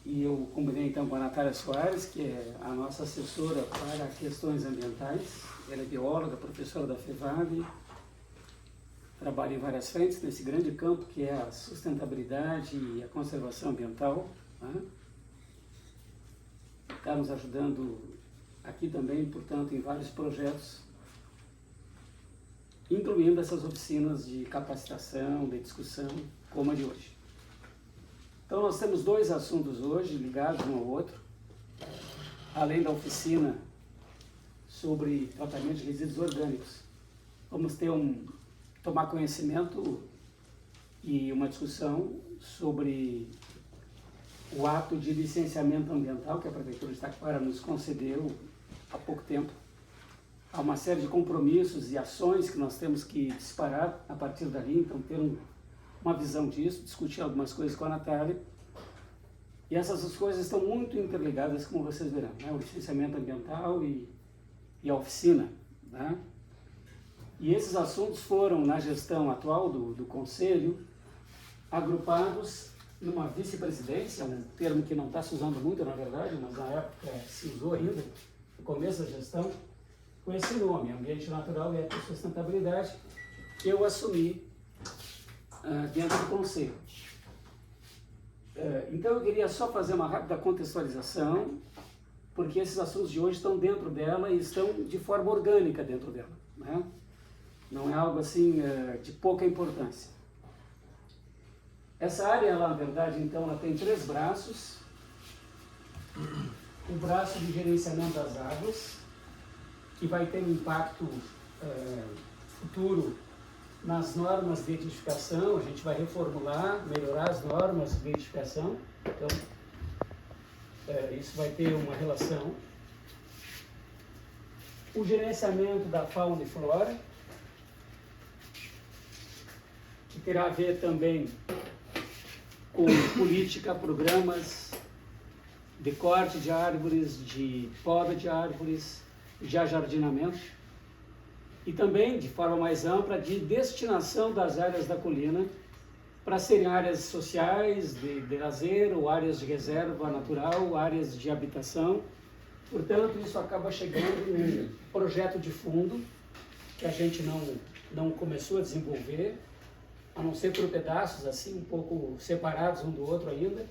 e eu combinei então com a Natália Soares, que é a nossa assessora para questões ambientais. Ela é bióloga, professora da FEVAB, trabalha em várias frentes nesse grande campo que é a sustentabilidade e a conservação ambiental, né? Está nos ajudando aqui também, portanto, em vários projetos, incluindo essas oficinas de capacitação, de discussão, como a de hoje. Então, nós temos dois assuntos hoje, ligados um ao outro, além da oficina sobre tratamento de resíduos orgânicos. Vamos tomar conhecimento e uma discussão sobre o ato de licenciamento ambiental que a Prefeitura de Taquara nos concedeu há pouco tempo. Há uma série de compromissos e ações que nós temos que disparar a partir dali, então ter uma visão disso, discutir algumas coisas com a Natália. E essas duas coisas estão muito interligadas, como vocês verão, né? O licenciamento ambiental e a oficina, né? E esses assuntos foram, na gestão atual do Conselho, agrupados numa vice-presidência, um termo que não está se usando muito, na verdade, mas na época se usou ainda, no começo da gestão, com esse nome, Ambiente Natural e Ecossustentabilidade, que eu assumi dentro do Conselho. Então eu queria só fazer uma rápida contextualização, porque esses assuntos de hoje estão dentro dela e estão de forma orgânica dentro dela, né? Não é algo assim de pouca importância. Essa área, ela, na verdade, então, ela tem três braços. O braço de gerenciamento das águas, que vai ter um impacto futuro nas normas de edificação. A gente vai reformular, melhorar as normas de edificação. Então, isso vai ter uma relação. O gerenciamento da fauna e flora, que terá a ver também com política, programas de corte de árvores, de poda de árvores, de ajardinamento e também, de forma mais ampla, de destinação das áreas da colina para serem áreas sociais, de lazer, ou áreas de reserva natural, áreas de habitação. Portanto, isso acaba chegando num projeto de fundo que a gente não começou a desenvolver, a não ser por pedaços assim, um pouco separados um do outro ainda,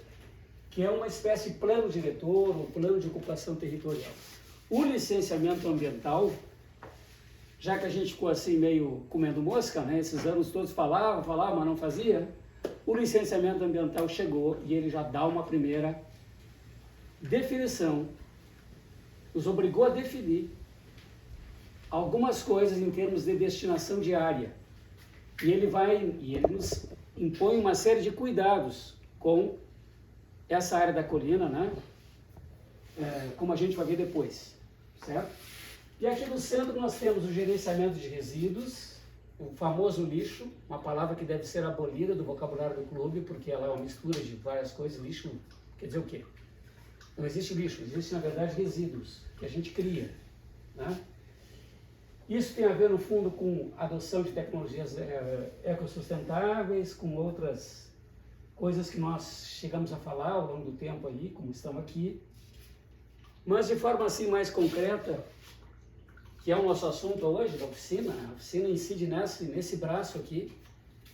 que é uma espécie de plano diretor, ou plano de ocupação territorial. O licenciamento ambiental, já que a gente ficou assim meio comendo mosca, né? Esses anos todos falava, mas não fazia, o licenciamento ambiental chegou e ele já dá uma primeira definição, nos obrigou a definir algumas coisas em termos de destinação de área. E ele nos impõe uma série de cuidados com essa área da colina, né? Como a gente vai ver depois, certo? E aqui no centro nós temos o gerenciamento de resíduos, o famoso lixo, uma palavra que deve ser abolida do vocabulário do clube, porque ela é uma mistura de várias coisas. Lixo quer dizer o quê? Não existe lixo, existe na verdade resíduos, que a gente cria, né? Isso tem a ver, no fundo, com a adoção de tecnologias ecossustentáveis, com outras coisas que nós chegamos a falar ao longo do tempo aí, como estamos aqui. Mas de forma assim mais concreta, que é o nosso assunto hoje da oficina, a oficina incide nesse braço aqui,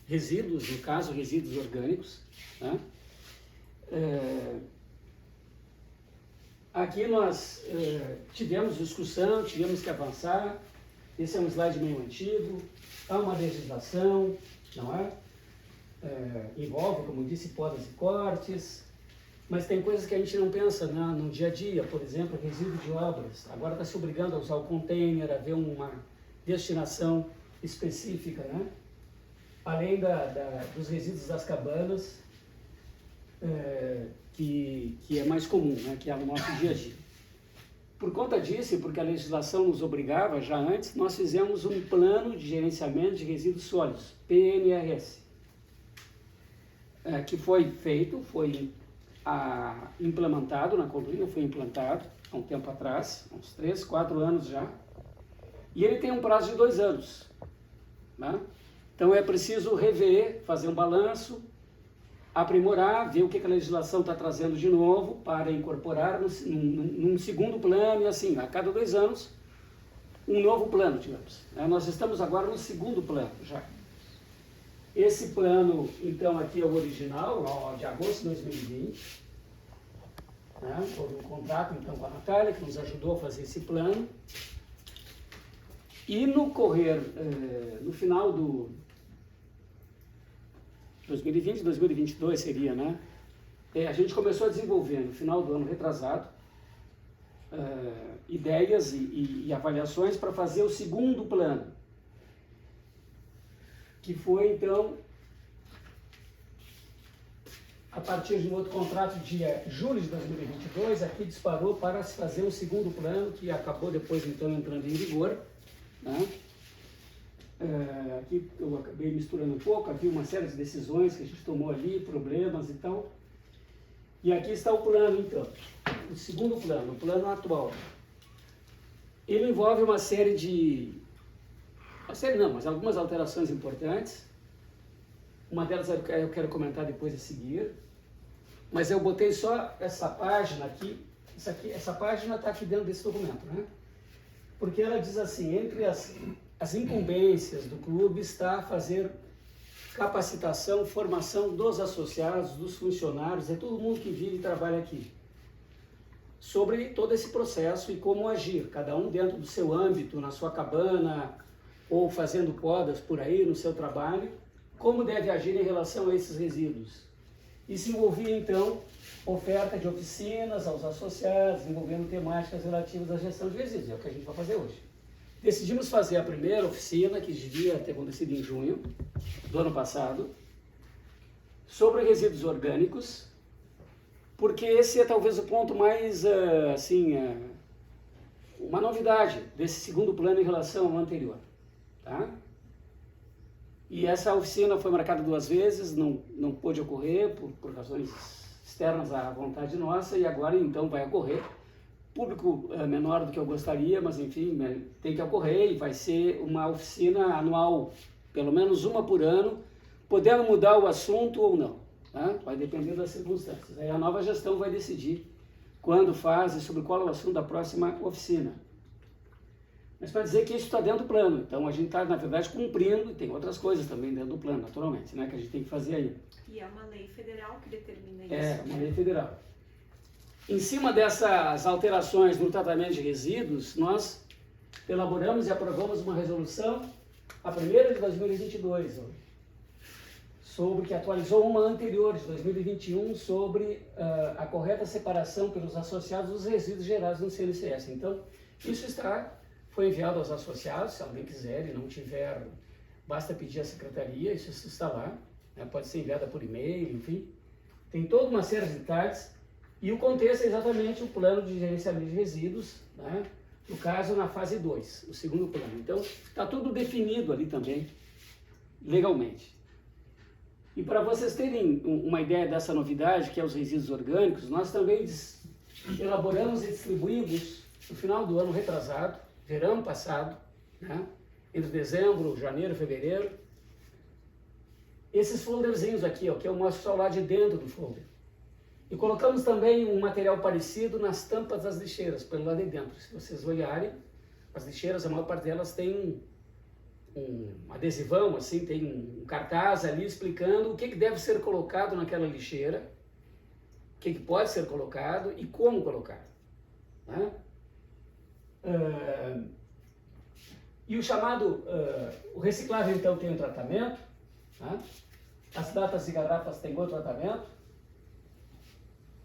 resíduos, no caso, resíduos orgânicos, né? Aqui nós tivemos discussão, tivemos que avançar. Esse é um slide meio antigo, há uma legislação, não é? Envolve, como disse, podas e cortes, mas tem coisas que a gente não pensa, né, no dia a dia, por exemplo, resíduo de obras. Agora está se obrigando a usar o container, a ver uma destinação específica, né? Além dos resíduos das cabanas, que é mais comum, né, que é no nosso dia a dia. Por conta disso, e porque a legislação nos obrigava já antes, nós fizemos um plano de gerenciamento de resíduos sólidos, PNRS, que foi feito, foi implementado na colina, foi implantado há um tempo atrás, uns 3, 4 anos já, e ele tem um prazo de 2 anos, né? Então é preciso rever, fazer um balanço, aprimorar, ver o que a legislação está trazendo de novo para incorporar num segundo plano e assim, a cada 2 anos, um novo plano, digamos. Nós estamos agora no segundo plano já. Esse plano, então, aqui é o original, de agosto de 2020. Houve um contrato, então, com a Natália, que nos ajudou a fazer esse plano. E no final do 2020, 2022 seria, né? A gente começou a desenvolver, no final do ano retrasado, ideias e avaliações para fazer o segundo plano, que foi, então, a partir de um outro contrato de julho de 2022, aqui disparou para se fazer um segundo plano, que acabou depois, então, entrando em vigor, né? Aqui eu acabei misturando um pouco, havia uma série de decisões que a gente tomou ali, problemas e tal. E aqui está o plano, então, o segundo plano, o plano atual. Ele envolve mas algumas alterações importantes. Uma delas eu quero comentar depois a seguir. Mas eu botei só essa página aqui, essa página está aqui dentro desse documento, né? Porque ela diz assim, entre as incumbências do clube está fazer capacitação, formação dos associados, dos funcionários, de todo mundo que vive e trabalha aqui, sobre todo esse processo e como agir, cada um dentro do seu âmbito, na sua cabana, ou fazendo podas por aí no seu trabalho, como deve agir em relação a esses resíduos. Isso envolvia, então, oferta de oficinas aos associados, envolvendo temáticas relativas à gestão de resíduos, é o que a gente vai fazer hoje. Decidimos fazer a primeira oficina, que devia ter acontecido em junho do ano passado, sobre resíduos orgânicos, porque esse é talvez o ponto mais, uma novidade desse segundo plano em relação ao anterior. Tá? E essa oficina foi marcada 2 vezes, não pôde ocorrer por razões externas à vontade nossa, e agora então vai ocorrer. Público menor do que eu gostaria, mas enfim, tem que ocorrer e vai ser uma oficina anual, pelo menos uma por ano, podendo mudar o assunto ou não, tá? Vai depender das circunstâncias. Aí a nova gestão vai decidir quando faz e sobre qual é o assunto da próxima oficina. Mas para dizer que isso está dentro do plano, então a gente está, na verdade, cumprindo, e tem outras coisas também dentro do plano, naturalmente, né, que a gente tem que fazer aí. E é uma lei federal que determina isso. É, uma lei federal. Em cima dessas alterações no tratamento de resíduos, nós elaboramos e aprovamos uma resolução, a primeira de 2022, sobre que atualizou uma anterior, de 2021, sobre a correta separação pelos associados dos resíduos gerados no CNCS. Então, isso foi enviado aos associados, se alguém quiser e não tiver, basta pedir à secretaria, isso está lá, né? Pode ser enviada por e-mail, enfim. Tem toda uma série de detalhes. E o contexto é exatamente o plano de gerenciamento de resíduos, né? No caso, na fase 2, o segundo plano. Então, está tudo definido ali também, legalmente. E para vocês terem uma ideia dessa novidade, que é os resíduos orgânicos, nós também elaboramos e distribuímos, no final do ano retrasado, verão passado, né? Entre dezembro, janeiro, fevereiro, esses folderzinhos aqui, que eu mostro só lá de dentro do folder. E colocamos também um material parecido nas tampas das lixeiras, pelo lado de dentro. Se vocês olharem, as lixeiras, a maior parte delas tem um adesivão, assim, tem um cartaz ali explicando o que deve ser colocado naquela lixeira, o que pode ser colocado e como colocar. Né? E o chamado, o reciclável, então, tem um tratamento, né? As latas e garrafas têm outro tratamento,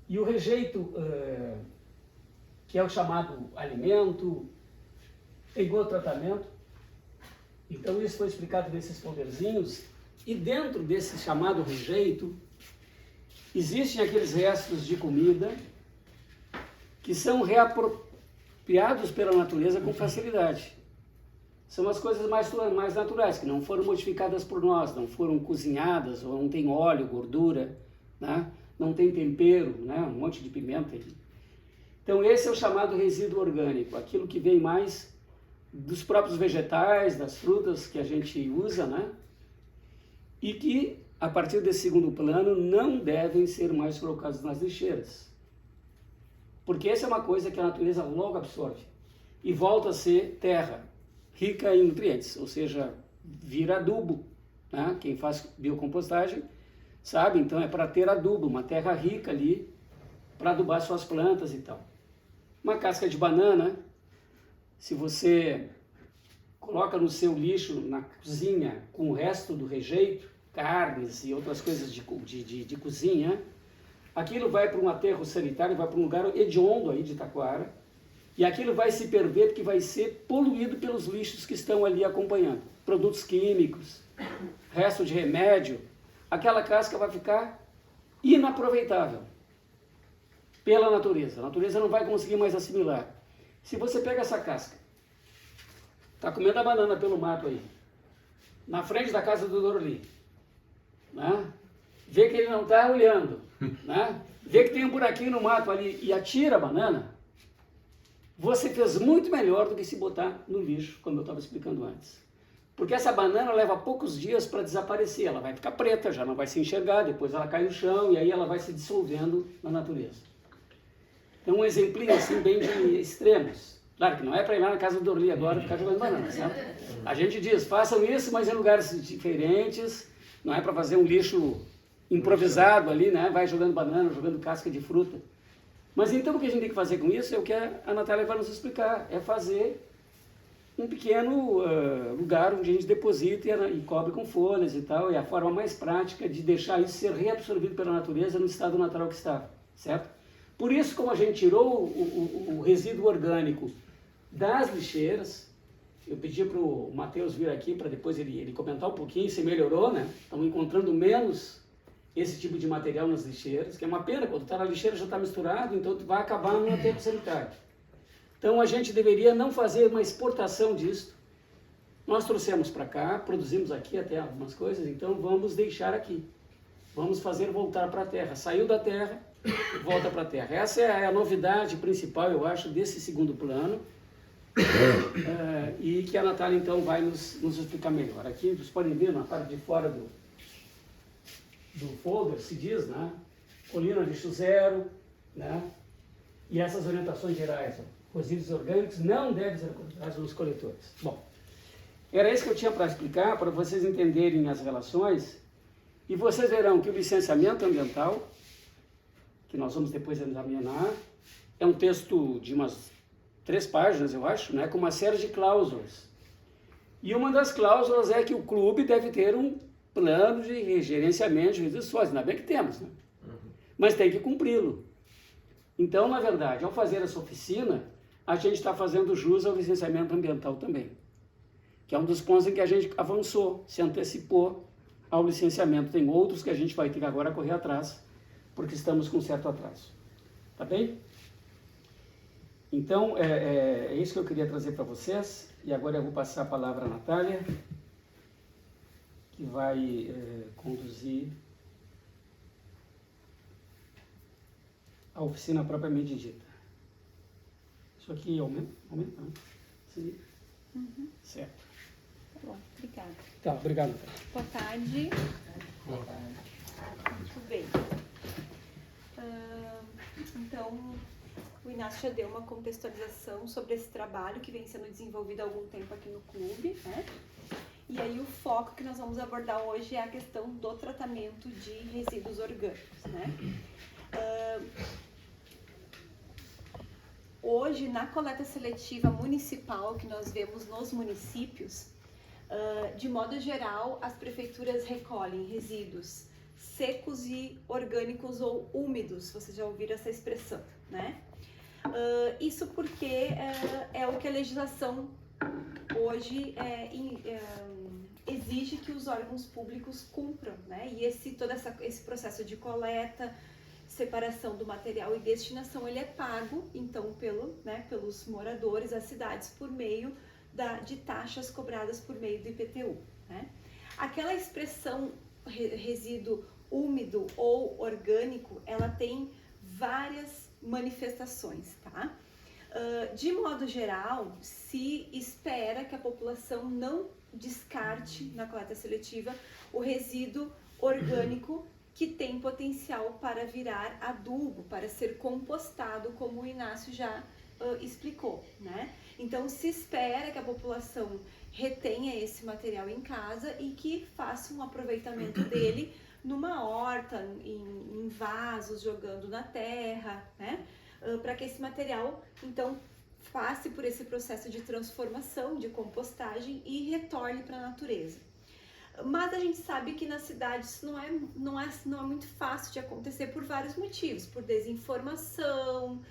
e o rejeito, que é o chamado alimento, tem outro tratamento. Então isso foi explicado nesses folderzinhos. E dentro desse chamado rejeito, existem aqueles restos de comida que são reapropriados pela natureza com facilidade. São as coisas mais naturais, que não foram modificadas por nós, não foram cozinhadas, ou não tem óleo, gordura, né? Não tem tempero, né? Um monte de pimenta aí. Então esse é o chamado resíduo orgânico, aquilo que vem mais dos próprios vegetais, das frutas que a gente usa, né? E que a partir desse segundo plano, não devem ser mais colocados nas lixeiras. Porque essa é uma coisa que a natureza logo absorve e volta a ser terra, rica em nutrientes, ou seja, vira adubo, né? Quem faz biocompostagem sabe, então é para ter adubo, uma terra rica ali, para adubar suas plantas e tal. Uma casca de banana, se você coloca no seu lixo, na cozinha, com o resto do rejeito, carnes e outras coisas de cozinha, aquilo vai para um aterro sanitário, vai para um lugar hediondo aí de Taquara, e aquilo vai se perder porque vai ser poluído pelos lixos que estão ali acompanhando. Produtos químicos, resto de remédio, aquela casca vai ficar inaproveitável pela natureza. A natureza não vai conseguir mais assimilar. Se você pega essa casca, está comendo a banana pelo mato aí, na frente da casa do Dorli, né? Vê que ele não está olhando, né? Vê que tem um buraquinho no mato ali e atira a banana, você fez muito melhor do que se botar no lixo, como eu estava explicando antes. Porque essa banana leva poucos dias para desaparecer, ela vai ficar preta, já não vai se enxergar, depois ela cai no chão e aí ela vai se dissolvendo na natureza. Então um exemplinho assim bem de extremos. Claro que não é para ir lá na casa do Dorli agora e ficar jogando banana, certo? A gente diz, façam isso, mas em lugares diferentes, não é para fazer um lixo improvisado ali, né? Vai jogando banana, jogando casca de fruta. Mas então o que a gente tem que fazer com isso é o que a Natália vai nos explicar, é fazer um pequeno lugar onde a gente deposita e cobre com folhas e tal, é a forma mais prática de deixar isso ser reabsorvido pela natureza no estado natural que estava, certo? Por isso, como a gente tirou o resíduo orgânico das lixeiras, eu pedi para o Matheus vir aqui para depois ele comentar um pouquinho se melhorou, né? Estamos encontrando menos esse tipo de material nas lixeiras, que é uma pena, quando está na lixeira já está misturado, então vai acabar no aterro sanitário. Então a gente deveria não fazer uma exportação disso. Nós trouxemos para cá, produzimos aqui até algumas coisas, então vamos deixar aqui. Vamos fazer voltar para a terra. Saiu da terra, volta para a terra. Essa é a novidade principal, eu acho, desse segundo plano. E que a Natália então vai nos explicar melhor. Aqui vocês podem ver na parte de fora do folder, se diz, né? Colina lixo zero, né? E essas orientações gerais, ó. Resíduos orgânicos não devem ser colocados nos coletores. Bom, era isso que eu tinha para explicar, para vocês entenderem as relações, e vocês verão que o licenciamento ambiental, que nós vamos depois examinar, é um texto de umas 3 páginas, eu acho, né, com uma série de cláusulas. E uma das cláusulas é que o clube deve ter um plano de gerenciamento de resíduos sólidos, ainda bem que temos, né? Mas tem que cumpri-lo. Então, na verdade, ao fazer essa oficina, a gente está fazendo jus ao licenciamento ambiental também, que é um dos pontos em que a gente avançou, se antecipou ao licenciamento. Tem outros que a gente vai ter que agora correr atrás, porque estamos com certo atraso. Tá bem? Então, é isso que eu queria trazer para vocês, e agora eu vou passar a palavra à Natália, que vai conduzir a oficina propriamente dita. Isso aqui aumenta, né? Sim. Uhum. Certo. Tá bom, obrigada. Tá, obrigado. Boa tarde. Boa tarde. Muito bem. Então, o Inácio já deu uma contextualização sobre esse trabalho que vem sendo desenvolvido há algum tempo aqui no clube, né? E aí o foco que nós vamos abordar hoje é a questão do tratamento de resíduos orgânicos, né? Hoje, na coleta seletiva municipal que nós vemos nos municípios, de modo geral, as prefeituras recolhem resíduos secos e orgânicos ou úmidos, vocês já ouviram essa expressão, né? Isso porque é o que a legislação hoje exige que os órgãos públicos cumpram, né? E todo esse processo de coleta, separação do material e destinação, ele é pago, então, pelos moradores das cidades por meio de taxas cobradas por meio do IPTU, né? Aquela expressão resíduo úmido ou orgânico, ela tem várias manifestações, tá? De modo geral, se espera que a população não descarte na coleta seletiva o resíduo orgânico que tem potencial para virar adubo, para ser compostado, como o Inácio já explicou, né? Então se espera que a população retenha esse material em casa e que faça um aproveitamento dele numa horta, em vasos, jogando na terra, né? Para que esse material, então, passe por esse processo de transformação, de compostagem e retorne para a natureza. Mas a gente sabe que nas cidades isso não é muito fácil de acontecer por vários motivos, por desinformação,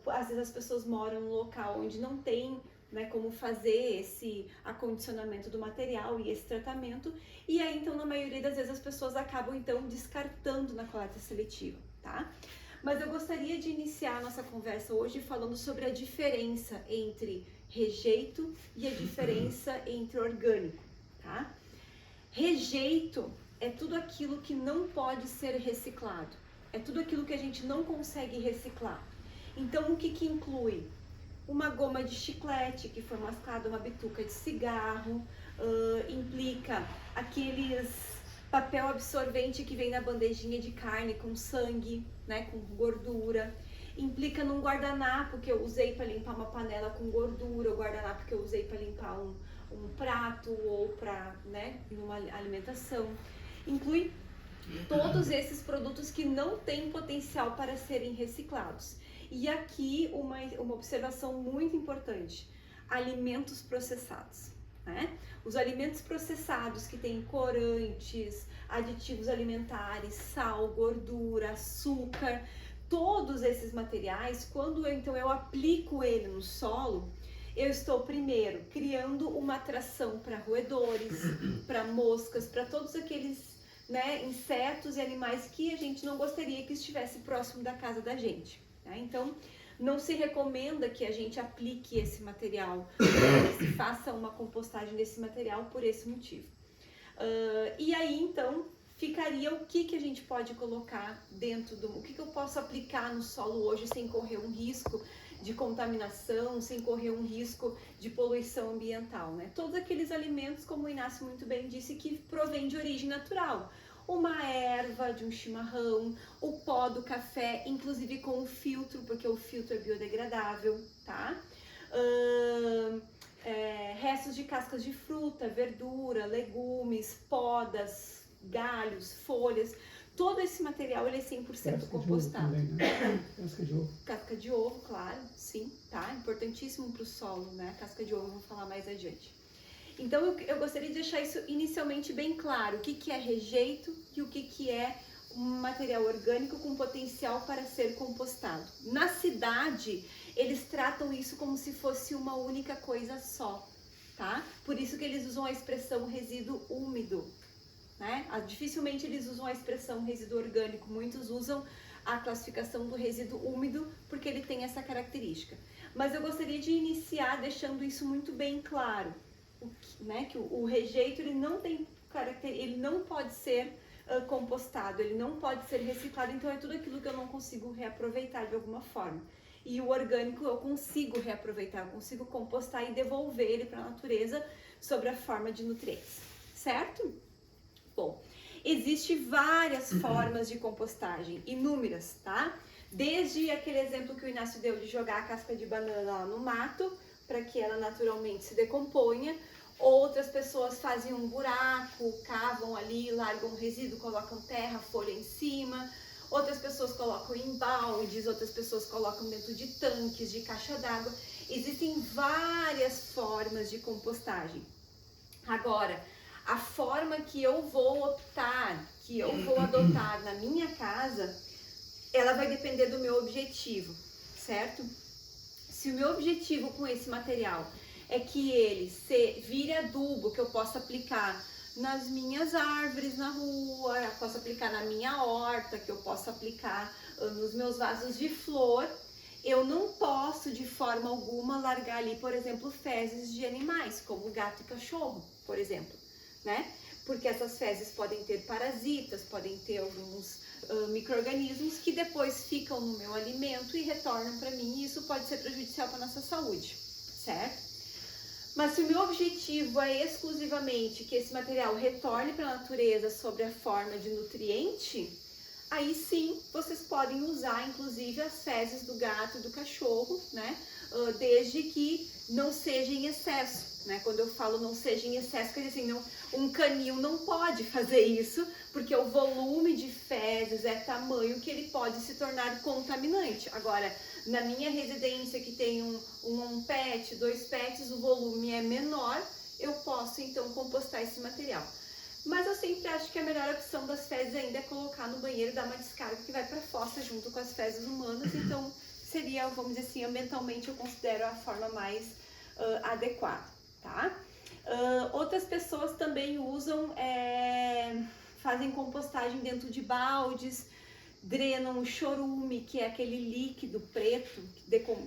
às vezes as pessoas moram num local onde não tem, né, como fazer esse acondicionamento do material e esse tratamento, e aí então na maioria das vezes as pessoas acabam então descartando na coleta seletiva, tá? Mas eu gostaria de iniciar a nossa conversa hoje falando sobre a diferença entre rejeito e a diferença entre orgânico, tá? Rejeito é tudo aquilo que não pode ser reciclado, é tudo aquilo que a gente não consegue reciclar. Então o que inclui? Uma goma de chiclete que foi mascada, uma bituca de cigarro, implica aqueles papel absorvente que vem na bandejinha de carne com sangue, né, com gordura, implica num guardanapo que eu usei para limpar uma panela com gordura, o guardanapo que eu usei para limpar um prato ou para, né, uma alimentação. Inclui todos esses produtos que não têm potencial para serem reciclados. E aqui uma observação muito importante: alimentos processados, né? Os alimentos processados que têm corantes, aditivos alimentares, sal, gordura, açúcar, todos esses materiais, quando eu aplico ele no solo, eu estou primeiro criando uma atração para roedores, para moscas, para todos aqueles, né, insetos e animais que a gente não gostaria que estivesse próximo da casa da gente. Tá? Então, não se recomenda que a gente aplique esse material, que se faça uma compostagem desse material por esse motivo. E aí, então, ficaria o que a gente pode colocar dentro o que eu posso aplicar no solo hoje sem correr um risco de contaminação, sem correr um risco de poluição ambiental, né? Todos aqueles alimentos, como o Inácio muito bem disse, que provém de origem natural. Uma erva de um chimarrão, o pó do café, inclusive com o filtro, porque o filtro é biodegradável, tá? Restos de cascas de fruta, verdura, legumes, podas, galhos, folhas. Todo esse material ele é 100% compostado. Também, né? Casca de ovo. Casca de ovo, claro, sim, tá? Importantíssimo para o solo, né? Casca de ovo, eu vou falar mais adiante. Então, eu gostaria de deixar isso inicialmente bem claro, o que é rejeito e o que é um material orgânico com potencial para ser compostado. Na cidade, eles tratam isso como se fosse uma única coisa só, tá? Por isso que eles usam a expressão resíduo úmido, né? Dificilmente eles usam a expressão resíduo orgânico, muitos usam a classificação do resíduo úmido porque ele tem essa característica. Mas eu gostaria de iniciar deixando isso muito bem claro, né? Que o rejeito ele não tem ele não pode ser compostado, ele não pode ser reciclado, então é tudo aquilo que eu não consigo reaproveitar de alguma forma. E o orgânico eu consigo reaproveitar, eu consigo compostar e devolver ele para a natureza sob a forma de nutrientes, certo? Bom, existem várias formas de compostagem, inúmeras, tá? Desde aquele exemplo que o Inácio deu de jogar a casca de banana lá no mato, para que ela naturalmente se decomponha. Outras pessoas fazem um buraco, cavam ali, largam resíduo, colocam terra, folha em cima. Outras pessoas colocam em baldes, outras pessoas colocam dentro de tanques, de caixa d'água. Existem várias formas de compostagem. Agora, a forma que eu vou optar, que eu vou adotar na minha casa, ela vai depender do meu objetivo, certo? Se o meu objetivo com esse material é que ele vire adubo, que eu possa aplicar nas minhas árvores na rua, eu posso aplicar na minha horta, que eu possa aplicar nos meus vasos de flor, eu não posso de forma alguma largar ali, por exemplo, fezes de animais, como gato e cachorro, por exemplo, né? Porque essas fezes podem ter parasitas, podem ter alguns micro-organismos que depois ficam no meu alimento e retornam para mim, e isso pode ser prejudicial para a nossa saúde, certo? Mas se o meu objetivo é exclusivamente que esse material retorne para a natureza sob a forma de nutriente, aí sim vocês podem usar inclusive as fezes do gato e do cachorro, né? Desde que não seja em excesso, né? Quando eu falo não seja em excesso, quer dizer assim, não, um canil não pode fazer isso, porque o volume de fezes é tamanho que ele pode se tornar contaminante. Agora, na minha residência que tem um pet, 2 pets, o volume é menor, eu posso então compostar esse material. Mas eu sempre acho que a melhor opção das fezes ainda é colocar no banheiro e dar uma descarga que vai para a fossa junto com as fezes humanas, então seria, vamos dizer assim, ambientalmente eu considero a forma mais adequada, tá? Outras pessoas também usam, fazem compostagem dentro de baldes, drenam o chorume, que é aquele líquido preto,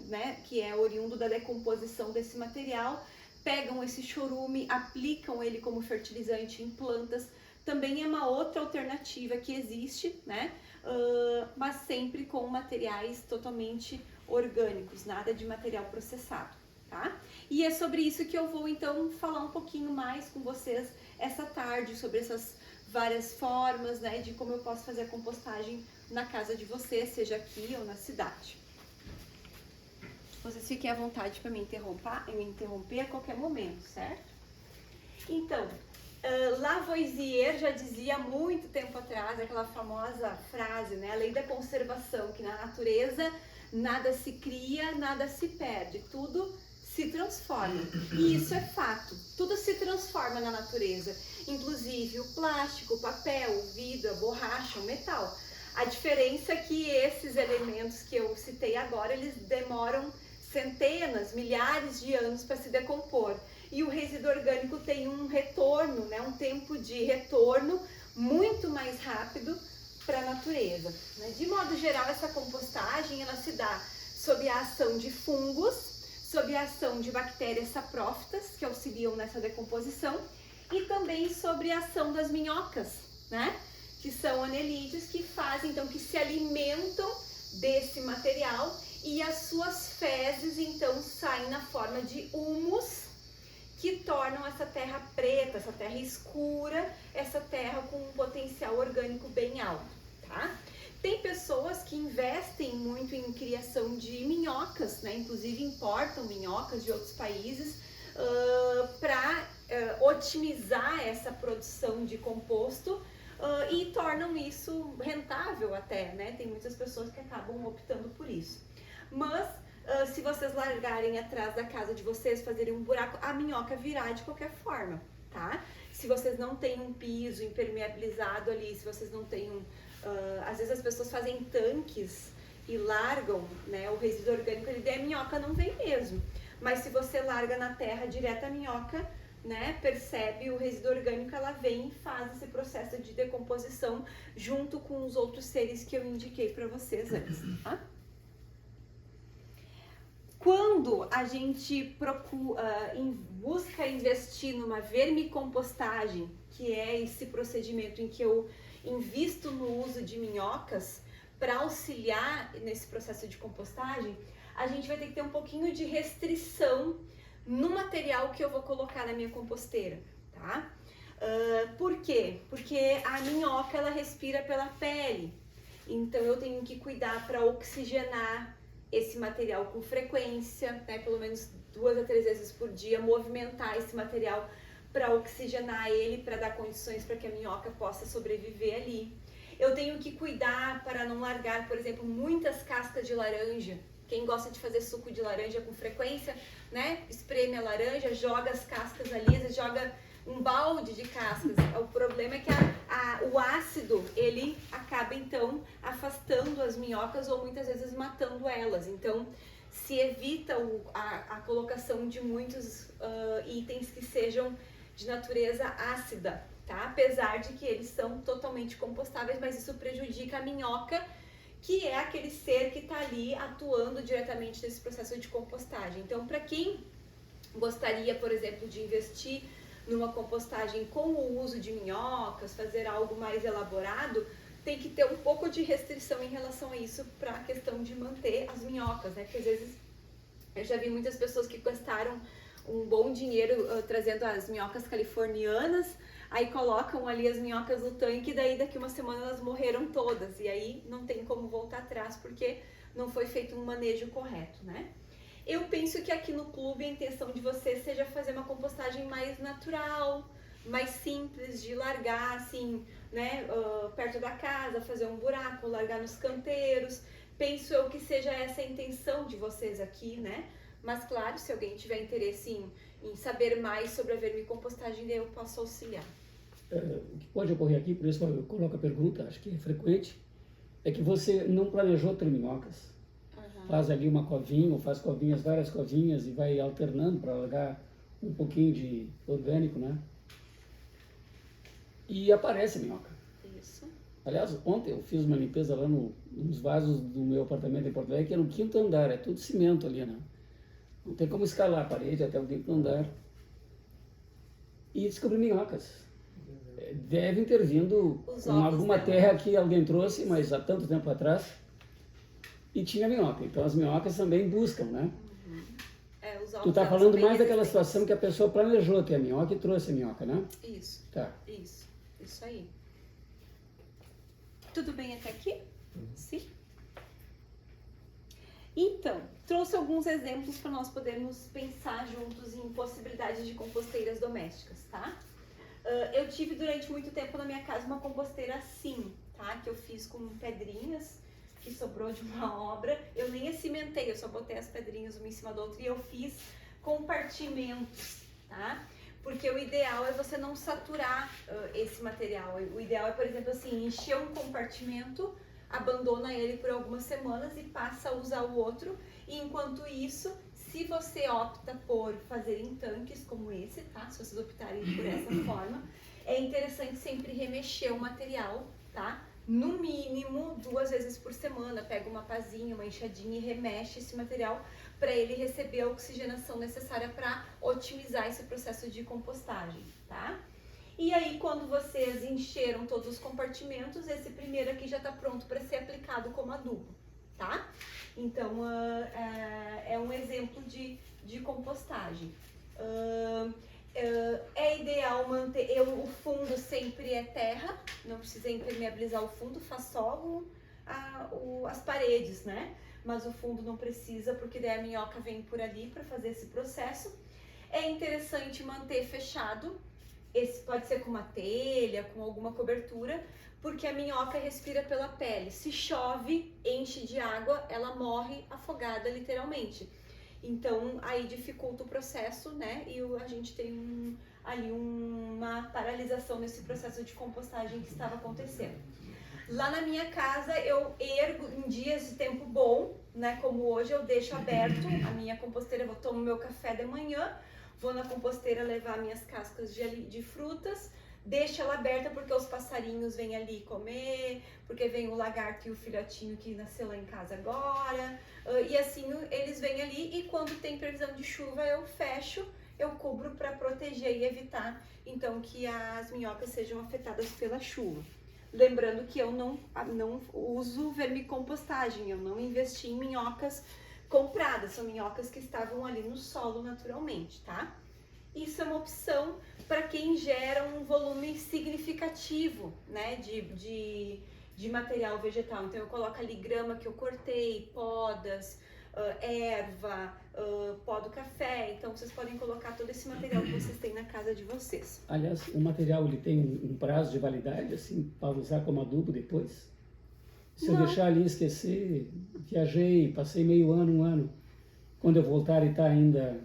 né, que é oriundo da decomposição desse material, pegam esse chorume, aplicam ele como fertilizante em plantas, também é uma outra alternativa que existe, né, mas sempre com materiais totalmente orgânicos, nada de material processado, tá? E é sobre isso que eu vou então falar um pouquinho mais com vocês essa tarde, sobre essas várias formas, né, de como eu posso fazer a compostagem na casa de vocês, seja aqui ou na cidade. Vocês fiquem à vontade para me interromper a qualquer momento, certo? Então, Lavoisier já dizia há muito tempo atrás aquela famosa frase, né, a lei da conservação, que na natureza nada se cria, nada se perde, tudo se transforma. E isso é fato, tudo se transforma na natureza, inclusive o plástico, o papel, o vidro, a borracha, o metal. A diferença é que esses elementos que eu citei agora, eles demoram centenas, milhares de anos para se decompor. E o resíduo orgânico tem um retorno, né, um tempo de retorno muito mais rápido para a natureza. De modo geral, essa compostagem ela se dá sob a ação de fungos, sob a ação de bactérias saprófitas, que auxiliam nessa decomposição, e também sobre a ação das minhocas, né? Que são anelídeos que fazem, então, que se alimentam desse material e as suas fezes, então, saem na forma de humus, que tornam essa terra preta, essa terra escura, essa terra com um potencial orgânico bem alto, tá? Tem pessoas que investem muito em criação de minhocas, né? Inclusive importam minhocas de outros países para otimizar essa produção de composto e tornam isso rentável até, né? Tem muitas pessoas que acabam optando por isso. Mas se vocês largarem atrás da casa de vocês, fazerem um buraco, a minhoca virá de qualquer forma, tá? Se vocês não têm um piso impermeabilizado ali, se vocês não têm às vezes as pessoas fazem tanques e largam, né, o resíduo orgânico ali, daí a minhoca não vem mesmo. Mas se você larga na terra direto, a minhoca, né, percebe o resíduo orgânico, ela vem e faz esse processo de decomposição junto com os outros seres que eu indiquei para vocês antes, tá? Quando a gente busca investir numa vermicompostagem, que é esse procedimento em que eu invisto no uso de minhocas para auxiliar nesse processo de compostagem, a gente vai ter que ter um pouquinho de restrição no material que eu vou colocar na minha composteira, tá? Por quê? Porque a minhoca, ela respira pela pele, então eu tenho que cuidar para oxigenar esse material com frequência, né? Pelo menos 2 a 3 vezes por dia, movimentar esse material para oxigenar ele, para dar condições para que a minhoca possa sobreviver ali. Eu tenho que cuidar para não largar, por exemplo, muitas cascas de laranja. Quem gosta de fazer suco de laranja com frequência, né? Espreme a laranja, joga as cascas ali, às vezes joga um balde de cascas. O problema é que o ácido, ele acaba então afastando as minhocas ou muitas vezes matando elas. Então, se evita a colocação de muitos itens que sejam de natureza ácida, tá? Apesar de que eles são totalmente compostáveis, mas isso prejudica a minhoca, que é aquele ser que está ali atuando diretamente nesse processo de compostagem. Então, para quem gostaria, por exemplo, de investir numa compostagem com o uso de minhocas, fazer algo mais elaborado, tem que ter um pouco de restrição em relação a isso para a questão de manter as minhocas, né? Porque às vezes eu já vi muitas pessoas que gastaram um bom dinheiro trazendo as minhocas californianas, aí colocam ali as minhocas no tanque, e daí daqui uma semana elas morreram todas, e aí não tem como voltar atrás, porque não foi feito um manejo correto, né? Eu penso que aqui no clube a intenção de vocês seja fazer uma compostagem mais natural, mais simples, de largar assim, né, perto da casa, fazer um buraco, largar nos canteiros. Penso eu que seja essa a intenção de vocês aqui, né? Mas claro, se alguém tiver interesse em saber mais sobre a vermicompostagem, eu posso auxiliar. O que pode ocorrer aqui, por isso eu coloco a pergunta, acho que é frequente, é que você não planejou ter minhocas. Faz ali uma covinha, ou faz covinhas, várias covinhas, e vai alternando para largar um pouquinho de orgânico, né? E aparece minhoca. Isso. Aliás, ontem eu fiz uma limpeza lá nos vasos do meu apartamento em Porto Alegre, que é no 5º andar, é tudo cimento ali, né? Não tem como escalar a parede até o 5º andar. E descobri minhocas. Devem ter vindo com alguma terra que alguém trouxe, mas há tanto tempo atrás, e tinha minhoca. Então as minhocas também buscam, né? Tu tá falando mais daquela situação que a pessoa planejou ter a minhoca e trouxe a minhoca, né? Isso. Tá. Isso aí. Tudo bem até aqui? Sim. Então, trouxe alguns exemplos para nós podermos pensar juntos em possibilidades de composteiras domésticas, tá? Eu tive durante muito tempo na minha casa uma composteira assim, tá? Que eu fiz com pedrinhas, que sobrou de uma obra. Eu nem cimentei, eu só botei as pedrinhas uma em cima da outra e eu fiz compartimentos, tá? Porque o ideal é você não saturar esse material. O ideal é, por exemplo, assim, encher um compartimento, abandona ele por algumas semanas e passa a usar o outro. E enquanto isso, se você opta por fazer em tanques como esse, tá? Se vocês optarem por essa forma, é interessante sempre remexer o material, tá? No mínimo 2 vezes por semana, pega uma pazinha, uma enxadinha e remexe esse material para ele receber a oxigenação necessária para otimizar esse processo de compostagem, tá? E aí, quando vocês encheram todos os compartimentos, esse primeiro aqui já está pronto para ser aplicado como adubo, tá? Então, é um exemplo de compostagem. É ideal manter, o fundo sempre é terra, não precisa impermeabilizar o fundo, faz só as paredes, né? Mas o fundo não precisa, porque daí a minhoca vem por ali para fazer esse processo. É interessante manter fechado, esse pode ser com uma telha, com alguma cobertura, porque a minhoca respira pela pele. Se chove, enche de água, ela morre afogada literalmente. Então, aí dificulta o processo, né? E a gente tem ali uma paralisação nesse processo de compostagem que estava acontecendo. Lá na minha casa, eu ergo em dias de tempo bom, né? Como hoje, eu deixo aberto a minha composteira, eu tomo meu café de manhã, vou na composteira levar minhas cascas de frutas, deixo ela aberta porque os passarinhos vêm ali comer, porque vem o lagarto e o filhotinho que nasceu lá em casa agora, e assim eles vêm ali, e quando tem previsão de chuva eu fecho, eu cubro para proteger e evitar então que as minhocas sejam afetadas pela chuva. Lembrando que eu não uso vermicompostagem, eu não investi em minhocas compradas, são minhocas que estavam ali no solo naturalmente, tá? Isso é uma opção para quem gera um volume significativo, né, de material vegetal. Então eu coloco ali grama que eu cortei, podas, erva, pó do café. Então vocês podem colocar todo esse material que vocês têm na casa de vocês. Aliás, o material ele tem um prazo de validade, assim, para usar como adubo depois? Se eu deixar ali e esquecer, viajei, passei meio ano, 1 ano, quando eu voltar e está ainda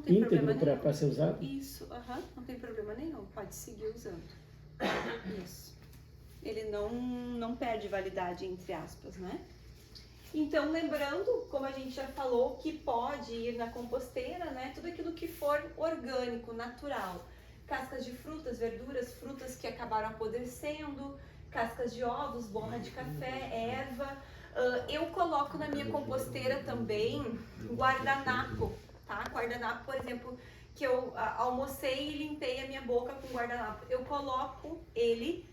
íntegro para ser usado? Isso, não tem problema nenhum, pode seguir usando. Isso. Ele não perde validade, entre aspas, né? Então, lembrando, como a gente já falou, que pode ir na composteira, né? Tudo aquilo que for orgânico, natural. Cascas de frutas, verduras, frutas que acabaram apodrecendo, cascas de ovos, borra de café, erva. Eu coloco na minha composteira também guardanapo, tá? Guardanapo, por exemplo, que eu almocei e limpei a minha boca com guardanapo. Eu coloco ele,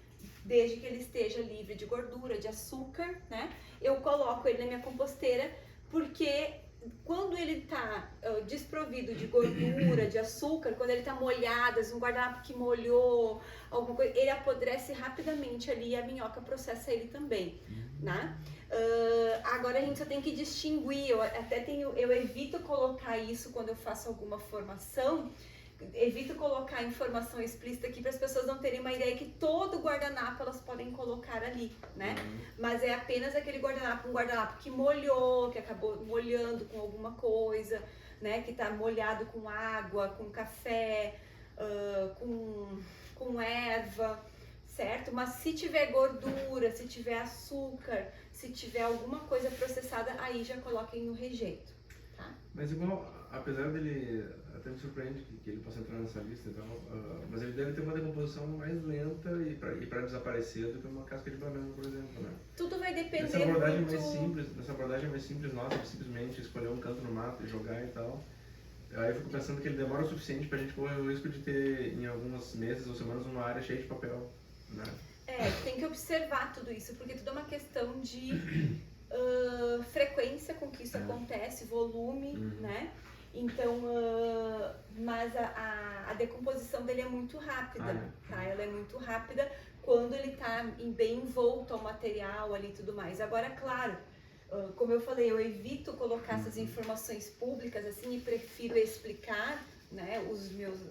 desde que ele esteja livre de gordura, de açúcar, né? Eu coloco ele na minha composteira porque quando ele está desprovido de gordura, de açúcar, quando ele está molhado, um guardanapo que molhou, alguma coisa, ele apodrece rapidamente ali e a minhoca processa ele também, né? Agora a gente só tem que distinguir, eu evito colocar isso quando eu faço alguma formação, evito colocar informação explícita aqui para as pessoas não terem uma ideia que todo guardanapo elas podem colocar ali, né? Mas é apenas aquele guardanapo, um guardanapo que molhou, que acabou molhando com alguma coisa, né? Que está molhado com água, com café, com erva, certo? Mas se tiver gordura, se tiver açúcar, se tiver alguma coisa processada, aí já coloquem no rejeito, tá? Mas igual, apesar dele, até me surpreende que ele possa entrar nessa lista e tal, mas ele deve ter uma decomposição mais lenta e para desaparecer do que uma casca de banana, por exemplo, né? Tudo vai depender Nessa abordagem muito... nessa abordagem mais simples nossa, de simplesmente escolher um canto no mato e jogar e tal, aí eu fico pensando que ele demora o suficiente pra gente correr o risco de ter em alguns meses ou semanas uma área cheia de papel, né? Tem que observar tudo isso, porque tudo é uma questão de frequência com que isso acontece, volume, né? Então, mas a decomposição dele é muito rápida, tá? Ela é muito rápida quando ele tá bem envolto ao material ali e tudo mais. Agora, claro, como eu falei, eu evito colocar essas informações públicas assim e prefiro explicar, né,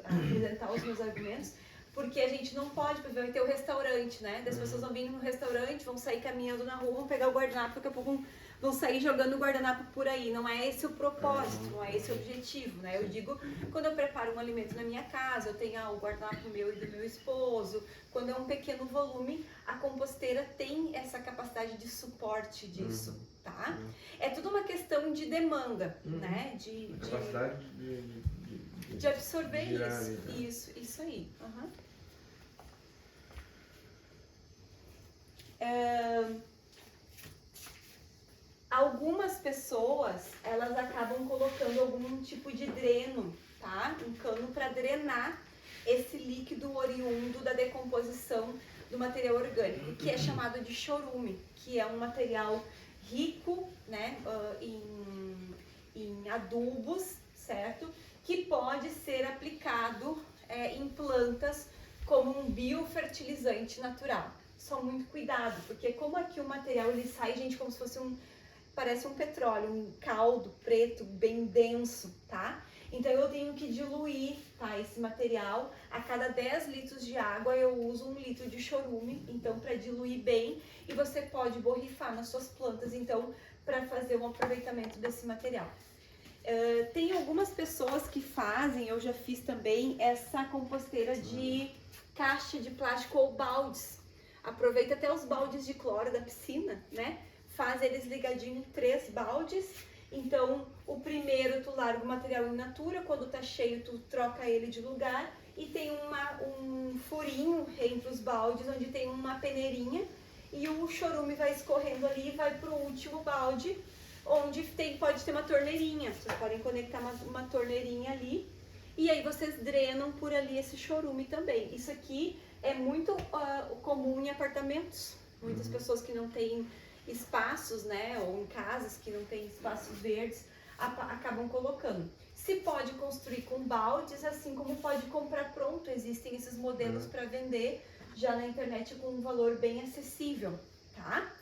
apresentar os meus argumentos, porque a gente não pode, porque vai ter o restaurante, né? As pessoas vão vir no restaurante, vão sair caminhando na rua, vão pegar o guardanapo, daqui a pouco vão sair jogando o guardanapo por aí. Não é esse o propósito, não é esse o objetivo, né? Eu digo, quando eu preparo um alimento na minha casa, eu tenho o guardanapo meu e do meu esposo. Quando é um pequeno volume, a composteira tem essa capacidade de suporte disso, tá? É tudo uma questão de demanda, né? De capacidade de absorver isso aí. Algumas pessoas, elas acabam colocando algum tipo de dreno, tá? Um cano para drenar esse líquido oriundo da decomposição do material orgânico, que é chamado de chorume, que é um material rico, né, em adubos, certo? Que pode ser aplicado em plantas como um biofertilizante natural. Só muito cuidado, porque como aqui o material ele sai, gente, como se fosse parece um petróleo, um caldo preto bem denso, tá? Então eu tenho que diluir, tá, esse material. A cada 10 litros de água eu uso 1 litro de chorume, então para diluir bem, e você pode borrifar nas suas plantas, então, para fazer um aproveitamento desse material. Tem algumas pessoas que fazem, eu já fiz também, essa composteira de caixa de plástico ou baldes. Aproveita até os baldes de cloro da piscina, né? Faz eles ligadinho em 3 baldes. Então, o primeiro tu larga o material in natura, quando tá cheio tu troca ele de lugar e tem um furinho entre os baldes onde tem uma peneirinha e o chorume vai escorrendo ali e vai pro último balde, onde pode ter uma torneirinha. Vocês podem conectar uma torneirinha ali e aí vocês drenam por ali esse chorume também. Isso aqui é muito comum em apartamentos. Muitas pessoas que não têm espaços, né, ou em casas que não tem espaços verdes, acabam colocando. Se pode construir com baldes, assim como pode comprar pronto. Existem esses modelos para vender já na internet com um valor bem acessível, tá?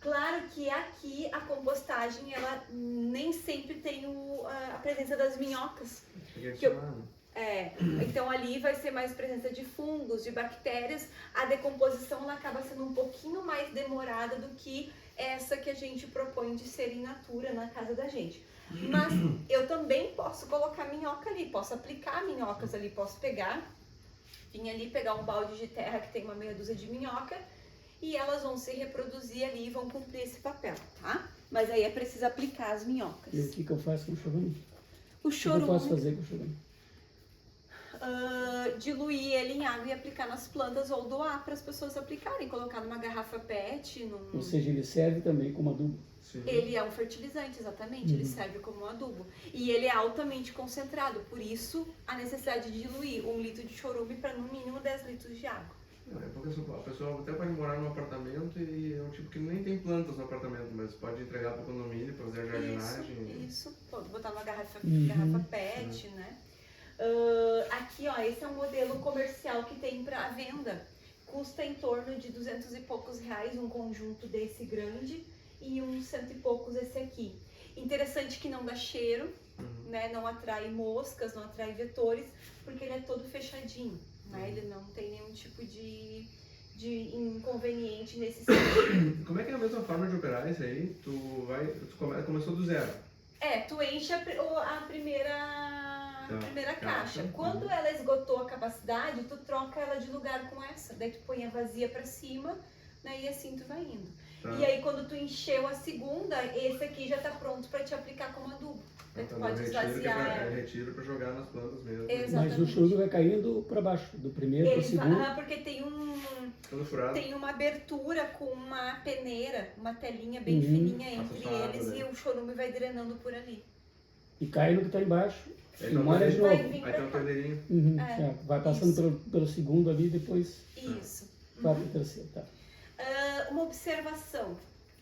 Claro que aqui a compostagem, ela nem sempre tem a presença das minhocas. Então ali vai ser mais presença de fungos, de bactérias. A decomposição ela acaba sendo um pouquinho mais demorada do que essa que a gente propõe de ser in natura na casa da gente. Mas eu também posso colocar minhoca ali, posso aplicar minhocas ali, posso vir ali pegar um balde de terra que tem uma meia dúzia de minhoca e elas vão se reproduzir ali e vão cumprir esse papel, tá? Mas aí é preciso aplicar as minhocas. E o que eu faço com o chorume? O chorume... O que eu posso fazer com o chorume? Diluir ele em água e aplicar nas plantas ou doar para as pessoas aplicarem, colocar numa garrafa PET. Ou seja, ele serve também como adubo? Sim. Ele é um fertilizante, exatamente, ele serve como um adubo. E ele é altamente concentrado, por isso a necessidade de diluir 1 litro de chorume para no mínimo 10 litros de água. Porque a pessoa até pode morar num apartamento e é um tipo que nem tem plantas no apartamento, mas pode entregar para o condomínio, para fazer a jardinagem. Isso. Pode botar uma garrafa Uhum. PET, né? Aqui, ó, esse é um modelo comercial que tem para venda. Custa em torno de 200 e poucos reais um conjunto desse grande e uns 100 e poucos esse aqui. Interessante que não dá cheiro, né? Não atrai moscas, não atrai vetores, porque ele é todo fechadinho, né? Ele não tem nenhum tipo de inconveniente nesse sentido. Como é que é a mesma forma de operar isso aí? Começou do zero. Tu enche a primeira caixa. Caixa. Quando ela esgotou a capacidade, tu troca ela de lugar com essa. Daí tu põe a vazia pra cima, né? E assim tu vai indo. Tá. E aí quando tu encheu a segunda, esse aqui já tá pronto pra te aplicar como adubo. Daí tu pode esvaziar ela. Retiro para jogar nas plantas mesmo. Exatamente. Mas o chorume vai caindo para baixo, do primeiro para o segundo. Porque tem Todo furado. tem uma abertura com uma peneira, uma telinha bem Uhum. fininha entre Passa eles, água, né? e o chorume vai drenando por ali. E cai no que está embaixo Aí e tem molha de uma- novo. Vai vir Aí tem uma torneirinha. Uhum, É, certo. Vai passando pelo segundo ali, depois Isso. vai para o terceiro. Tá. Uma observação: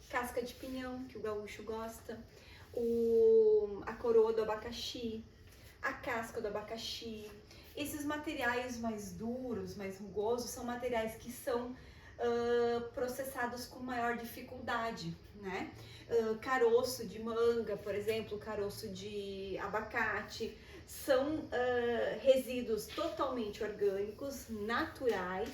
casca de pinhão, que o gaúcho gosta, a coroa do abacaxi, a casca do abacaxi. Esses materiais mais duros, mais rugosos, são materiais que são processados com maior dificuldade, né? Caroço de manga, por exemplo, caroço de abacate, são resíduos totalmente orgânicos, naturais,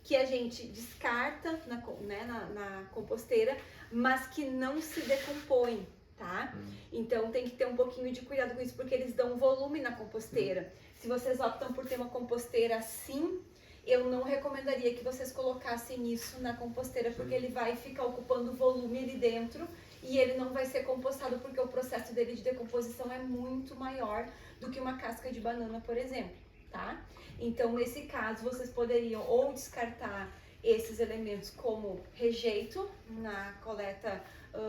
que a gente descarta na composteira, mas que não se decompõem, tá? Então tem que ter um pouquinho de cuidado com isso, porque eles dão volume na composteira. Se vocês optam por ter uma composteira assim, eu não recomendaria que vocês colocassem isso na composteira, porque ele vai ficar ocupando volume ali dentro e ele não vai ser compostado, porque o processo dele de decomposição é muito maior do que uma casca de banana, por exemplo, tá? Então, nesse caso, vocês poderiam ou descartar esses elementos como rejeito na coleta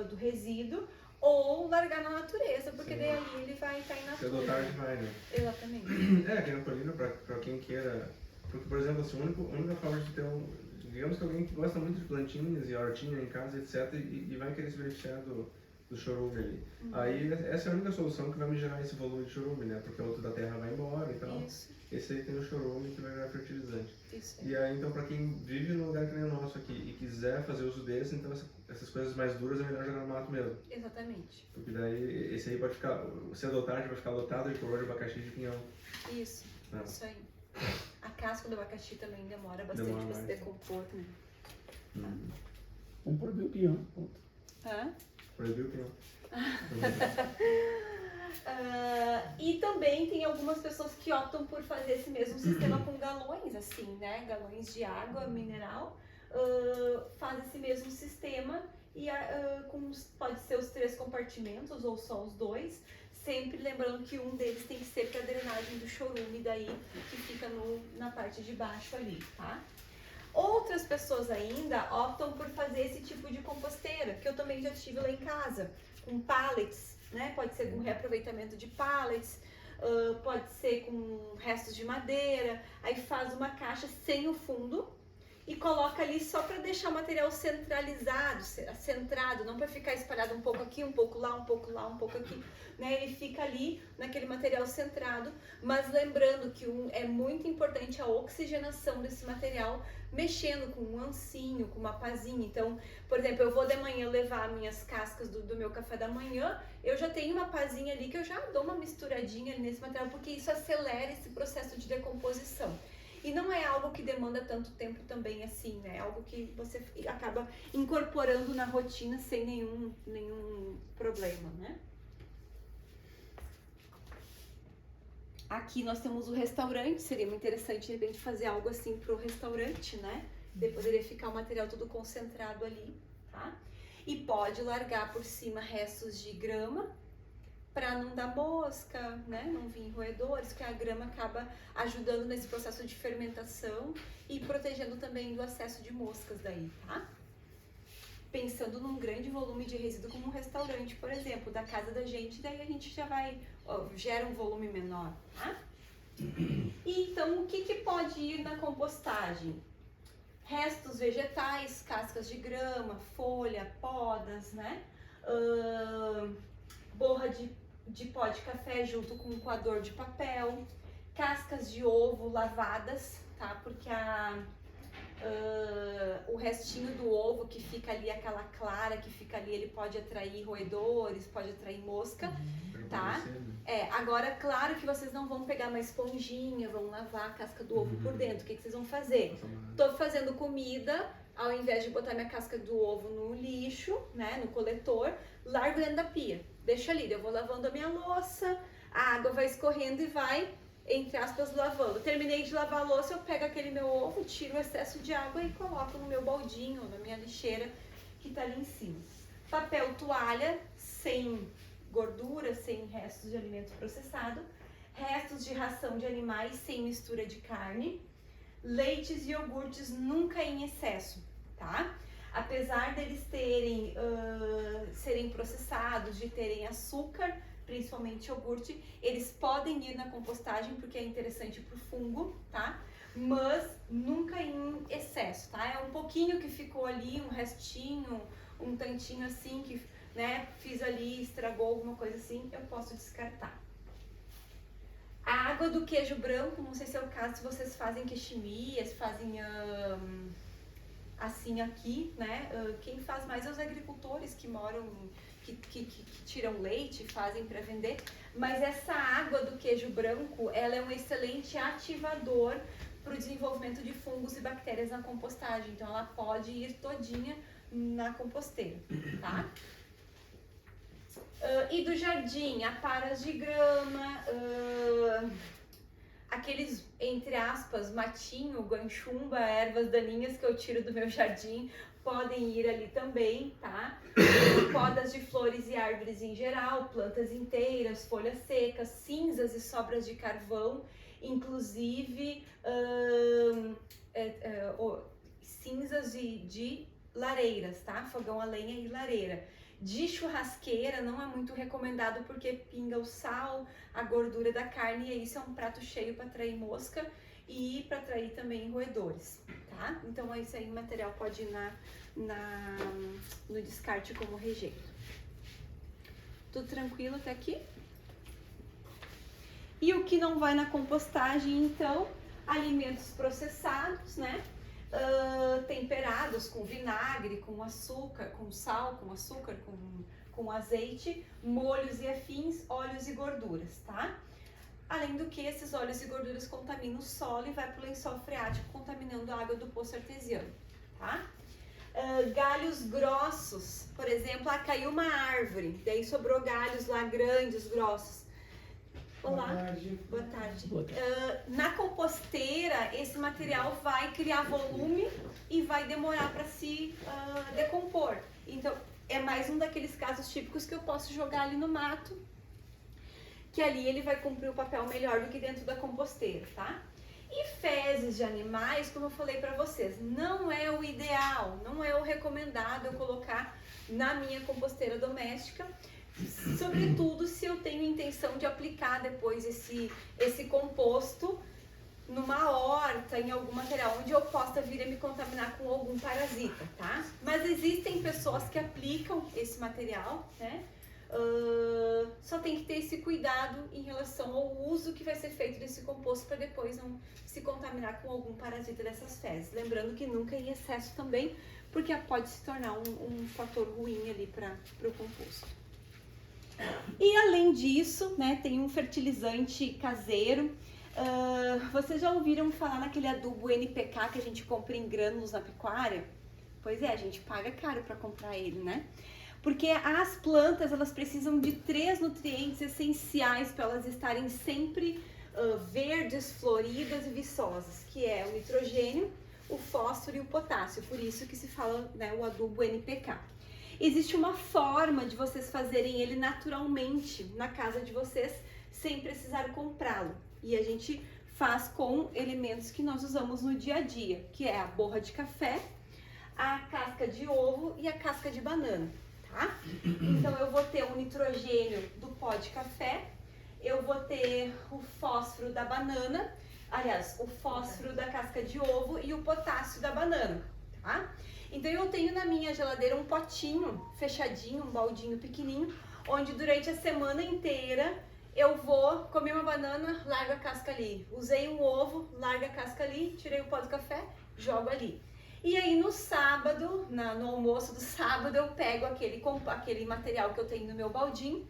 do resíduo, ou largar na natureza, porque daí ali ele vai estar in natura. Cedo ou tarde vai, né? Exatamente. Aqui na colina, pra quem queira. Porque, por exemplo, assim, a única forma de ter digamos que alguém que gosta muito de plantinhas e hortinha em casa, etc., e vai querer se beneficiar do chorume ali. Aí essa é a única solução que vai me gerar esse volume de chorume, né? Porque o outro da terra vai embora e tal. Isso. Esse aí tem o chorume que vai virar fertilizante. Isso. E aí, então, pra quem vive num lugar que nem o nosso aqui e quiser fazer uso desse, então essas coisas mais duras é melhor jogar no mato mesmo. Exatamente. Porque daí esse aí pode ficar, cedo ou tarde vai ficar lotado de coroa de abacaxi de pinhão. Isso. Ah. Isso aí. A casca do abacaxi também demora bastante Demora para se mais. decompor, né? Vamos proibir o pinhão. Ponto. Proibiu o pinhão. E também tem algumas pessoas que optam por fazer esse mesmo sistema com galões, assim, né? Galões de água mineral, faz esse mesmo sistema e pode ser os 3 compartimentos ou só os 2, sempre lembrando que um deles tem que ser para a drenagem do chorume daí, que fica na parte de baixo ali, tá? Outras pessoas ainda optam por fazer esse tipo de composteira, que eu também já tive lá em casa, com pallets, né? Pode ser com reaproveitamento de pallets, pode ser com restos de madeira, aí faz uma caixa sem o fundo e coloca ali só para deixar o material centralizado, centrado, não para ficar espalhado um pouco aqui, um pouco lá, um pouco lá, um pouco aqui, né? Ele fica ali naquele material centrado, mas lembrando que é muito importante a oxigenação desse material, mexendo com um ancinho, com uma pazinha. Então, por exemplo, eu vou de manhã levar minhas cascas do meu café da manhã, eu já tenho uma pazinha ali que eu já dou uma misturadinha ali nesse material, porque isso acelera esse processo de decomposição. E não é algo que demanda tanto tempo também assim, né? É algo que você acaba incorporando na rotina sem nenhum problema, né? Aqui nós temos o restaurante, seria muito interessante de repente fazer algo assim pro restaurante, né? Daí poderia ficar o material todo concentrado ali, tá? E pode largar por cima restos de grama, para não dar mosca, né? Não vir roedores, que a grama acaba ajudando nesse processo de fermentação e protegendo também do acesso de moscas daí, tá? Pensando num grande volume de resíduo como um restaurante, por exemplo, da casa da gente, daí a gente já gera um volume menor, tá? E então, o que pode ir na compostagem? restos vegetais, cascas de grama, folha, podas, né? Borra de pó de café junto com um coador de papel, cascas de ovo lavadas, tá? Porque o restinho do ovo que fica ali, aquela clara que fica ali, ele pode atrair roedores, pode atrair mosca, tá? Agora, claro que vocês não vão pegar uma esponjinha, vão lavar a casca do ovo por dentro. O que vocês vão fazer? Tô fazendo comida, ao invés de botar minha casca do ovo no lixo, né, no coletor, largo dentro da pia. Deixa ali, eu vou lavando a minha louça, a água vai escorrendo e vai, entre aspas, lavando. Terminei de lavar a louça, eu pego aquele meu ovo, tiro o excesso de água e coloco no meu baldinho, na minha lixeira que tá ali em cima. Papel toalha, sem gordura, sem restos de alimento processado, restos de ração de animais sem mistura de carne, leites e iogurtes nunca em excesso, tá? Apesar deles serem processados, de terem açúcar, principalmente iogurte, eles podem ir na compostagem porque é interessante para o fungo, tá? Mas nunca em excesso, tá? É um pouquinho que ficou ali, um restinho, um tantinho assim que, né, fiz ali, estragou alguma coisa assim, eu posso descartar. A água do queijo branco, não sei se é o caso, se vocês fazem queiximia, se fazem assim aqui, né? Quem faz mais é os agricultores que moram, que tiram leite e fazem para vender. Mas essa água do queijo branco, ela é um excelente ativador para o desenvolvimento de fungos e bactérias na compostagem. Então ela pode ir todinha na composteira, tá? E do jardim, aparas de grama, aqueles, entre aspas, matinho, guanchumba, ervas daninhas que eu tiro do meu jardim, podem ir ali também, tá? Podas de flores e árvores em geral, plantas inteiras, folhas secas, cinzas e sobras de carvão, inclusive cinzas de lareiras, tá? Fogão a lenha e lareira. De churrasqueira não é muito recomendado porque pinga o sal, a gordura da carne, e isso é um prato cheio para atrair mosca e para atrair também roedores, tá? Então isso aí, o material pode ir no descarte como rejeito. Tudo tranquilo até aqui? E o que não vai na compostagem, então, alimentos processados, né? Temperados com vinagre, com açúcar, com sal, com açúcar, com azeite, molhos e afins, óleos e gorduras, tá? Além do que esses óleos e gorduras contaminam o solo e vai para o lençol freático, contaminando a água do poço artesiano, tá? Galhos grossos, por exemplo, caiu uma árvore, daí sobrou galhos lá grandes, grossos. Olá, boa tarde. Na composteira, esse material vai criar volume e vai demorar para se decompor. Então, é mais um daqueles casos típicos que eu posso jogar ali no mato, que ali ele vai cumprir o papel melhor do que dentro da composteira, tá? E fezes de animais, como eu falei para vocês, não é o ideal, não é o recomendado eu colocar na minha composteira doméstica, sobretudo se eu tenho intenção de aplicar depois esse composto numa horta, em algum material onde eu possa vir a me contaminar com algum parasita, tá? Mas existem pessoas que aplicam esse material, né? Só tem que ter esse cuidado em relação ao uso que vai ser feito desse composto para depois não se contaminar com algum parasita dessas fezes. Lembrando que nunca em excesso também, porque pode se tornar um fator ruim ali para o composto. E além disso, né, tem um fertilizante caseiro. Vocês já ouviram falar naquele adubo NPK que a gente compra em grânulos na pecuária? Pois é, a gente paga caro para comprar ele, né? Porque as plantas, elas precisam de 3 nutrientes essenciais para elas estarem sempre verdes, floridas e viçosas, que é o nitrogênio, o fósforo e o potássio. Por isso que se fala, né, o adubo NPK. Existe uma forma de vocês fazerem ele naturalmente na casa de vocês, sem precisar comprá-lo. E a gente faz com elementos que nós usamos no dia a dia, que é a borra de café, a casca de ovo e a casca de banana, tá? Então eu vou ter o nitrogênio do pó de café, eu vou ter o fósforo da banana, aliás, o fósforo da casca de ovo e o potássio da banana, tá? Então eu tenho na minha geladeira um potinho fechadinho, um baldinho pequenininho, onde durante a semana inteira eu vou comer uma banana, largo a casca ali. Usei um ovo, largo a casca ali, tirei o pó do café, jogo ali. E aí no sábado, no almoço do sábado, eu pego aquele material que eu tenho no meu baldinho,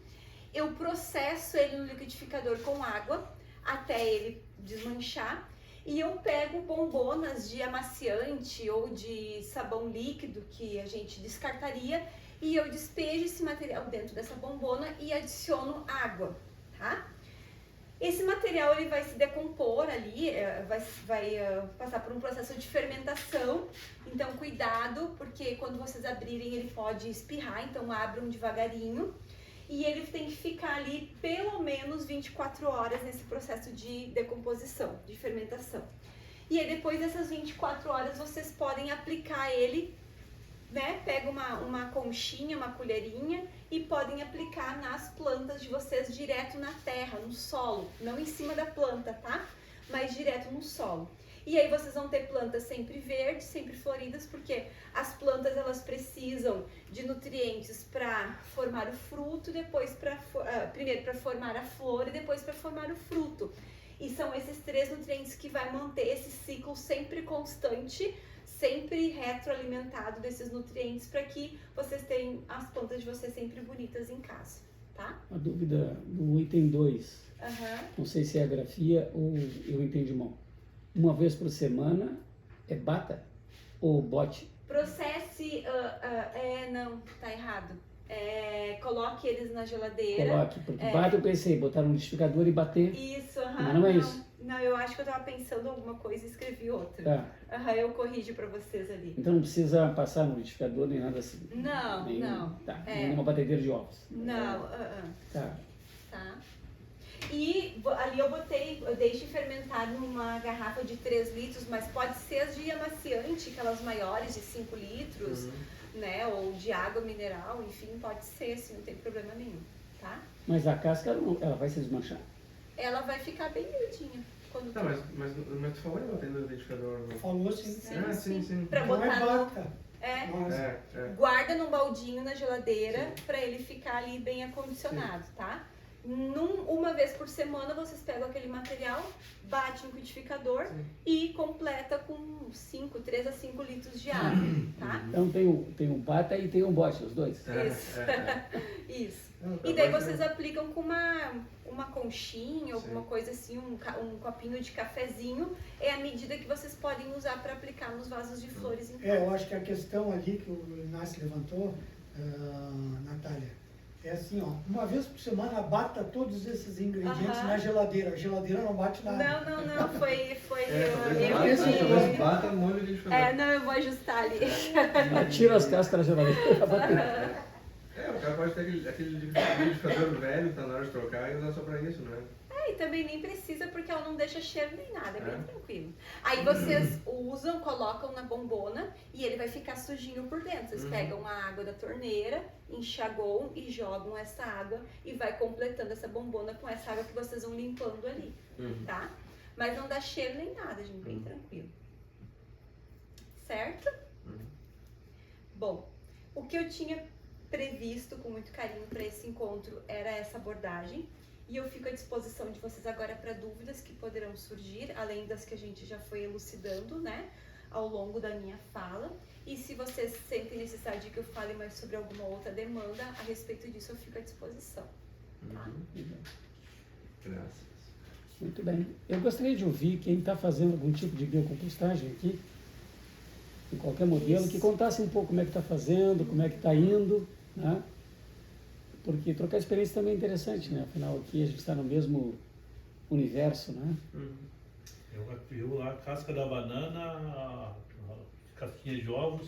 eu processo ele no liquidificador com água até ele desmanchar. E eu pego bombonas de amaciante ou de sabão líquido que a gente descartaria e eu despejo esse material dentro dessa bombona e adiciono água, tá? Esse material ele vai se decompor ali, vai passar por um processo de fermentação, então cuidado, porque quando vocês abrirem ele pode espirrar, então abram devagarinho. E ele tem que ficar ali pelo menos 24 horas nesse processo de decomposição, de fermentação. E aí depois dessas 24 horas vocês podem aplicar ele, né? Pega uma conchinha, uma colherinha e podem aplicar nas plantas de vocês direto na terra, no solo. Não em cima da planta, tá? Mas direto no solo. E aí vocês vão ter plantas sempre verdes, sempre floridas, porque as plantas elas precisam de nutrientes para formar o fruto, depois primeiro para formar a flor e depois para formar o fruto. E são esses três nutrientes que vai manter esse ciclo sempre constante, sempre retroalimentado desses nutrientes para que vocês tenham as plantas de vocês sempre bonitas em casa, tá? A dúvida do item 2, não sei se é a grafia ou eu entendi mal. Uma vez por semana é bata ou bote? Processe, não, tá errado. Coloque eles na geladeira. Coloque, porque bata eu pensei, botar no liquidificador e bater. Isso, Mas não é isso. Não, eu acho que eu tava pensando alguma coisa e escrevi outra. Tá. Eu corrijo pra vocês ali. Então não precisa passar no liquidificador nem nada assim? Não, não. Tá, nenhuma batedeira de ovos? Não, Tá. Tá. E ali eu deixo fermentar numa garrafa de 3 litros, mas pode ser as de amaciante, aquelas maiores de 5 litros, né? Ou de água mineral, enfim, pode ser, assim, não tem problema nenhum, tá? Mas a casca, ela vai se desmanchar? Ela vai ficar bem miudinha. Tá, mas tu falou que ela tem no liquidificador, não? Falou sim. Sim. Pra Não é botar bata. guarda num baldinho na geladeira para ele ficar ali bem acondicionado, tá? Uma vez por semana vocês pegam aquele material, bate no liquidificador e completa com 3 a 5 litros de água, tá? Então tem um bata e tem um bote, os dois? Isso. Isso. E daí vocês aplicam com uma conchinha, alguma coisa assim, um copinho de cafezinho, é a medida que vocês podem usar para aplicar nos vasos de flores em casa. Eu acho que a questão ali que o Inácio levantou, Natália, é assim, ó, uma vez por semana bata todos esses ingredientes na geladeira. A geladeira não bate nada. Não, foi Talvez bata no molho de liquidificador. não, eu vou ajustar ali. Tira as cascas da geladeira. O cara pode ter aquele liquidificador velho que tá na hora de trocar e usar só pra isso, né? E também nem precisa porque ela não deixa cheiro nem nada, é bem tranquilo. Aí vocês usam, colocam na bombona e ele vai ficar sujinho por dentro. Vocês pegam a água da torneira, enxaguam e jogam essa água e vai completando essa bombona com essa água que vocês vão limpando ali, tá? Mas não dá cheiro nem nada, gente, bem tranquilo. Certo? Bom, o que eu tinha previsto com muito carinho para esse encontro era essa abordagem. E eu fico à disposição de vocês agora para dúvidas que poderão surgir, além das que a gente já foi elucidando, né, ao longo da minha fala. E se vocês sentem necessidade de que eu fale mais sobre alguma outra demanda, a respeito disso eu fico à disposição. Tá? Graças. Muito bem. Eu gostaria de ouvir quem está fazendo algum tipo de biocompostagem aqui, em qualquer modelo, que contasse um pouco como é que está fazendo, como é que está indo, né? Porque trocar experiência também é interessante, né? Afinal, aqui a gente está no mesmo universo, né? Eu a casca da banana, a casquinha de ovos,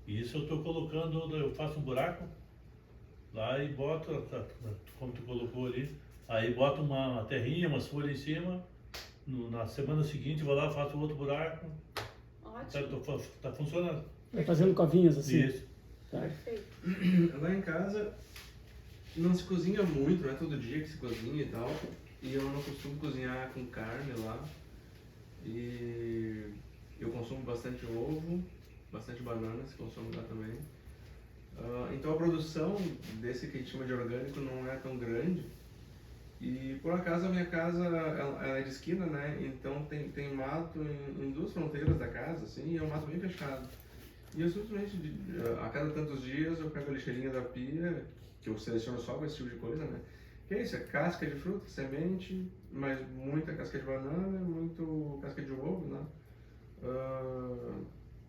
e isso eu estou colocando, eu faço um buraco lá e boto, como tu colocou ali, aí boto uma terrinha, umas folhas em cima, na semana seguinte vou lá, faço outro buraco. Ótimo. Tá funcionando. Vai fazendo covinhas assim. Isso. Tá? Perfeito. Lá em casa não se cozinha muito, não é todo dia que se cozinha e tal. E eu não costumo cozinhar com carne lá. E eu consumo bastante ovo, bastante banana, se consome lá também. Então a produção desse que a gente chama de orgânico não é tão grande. E por acaso a minha casa ela é de esquina, né? Então tem mato em duas fronteiras da casa, assim, e é um mato bem fechado. E eu simplesmente, a cada tantos dias, eu pego a lixeirinha da pia, que eu seleciono só com esse tipo de coisa, né? Que é isso, é casca de fruta, semente, mas muita casca de banana, muito casca de ovo, né?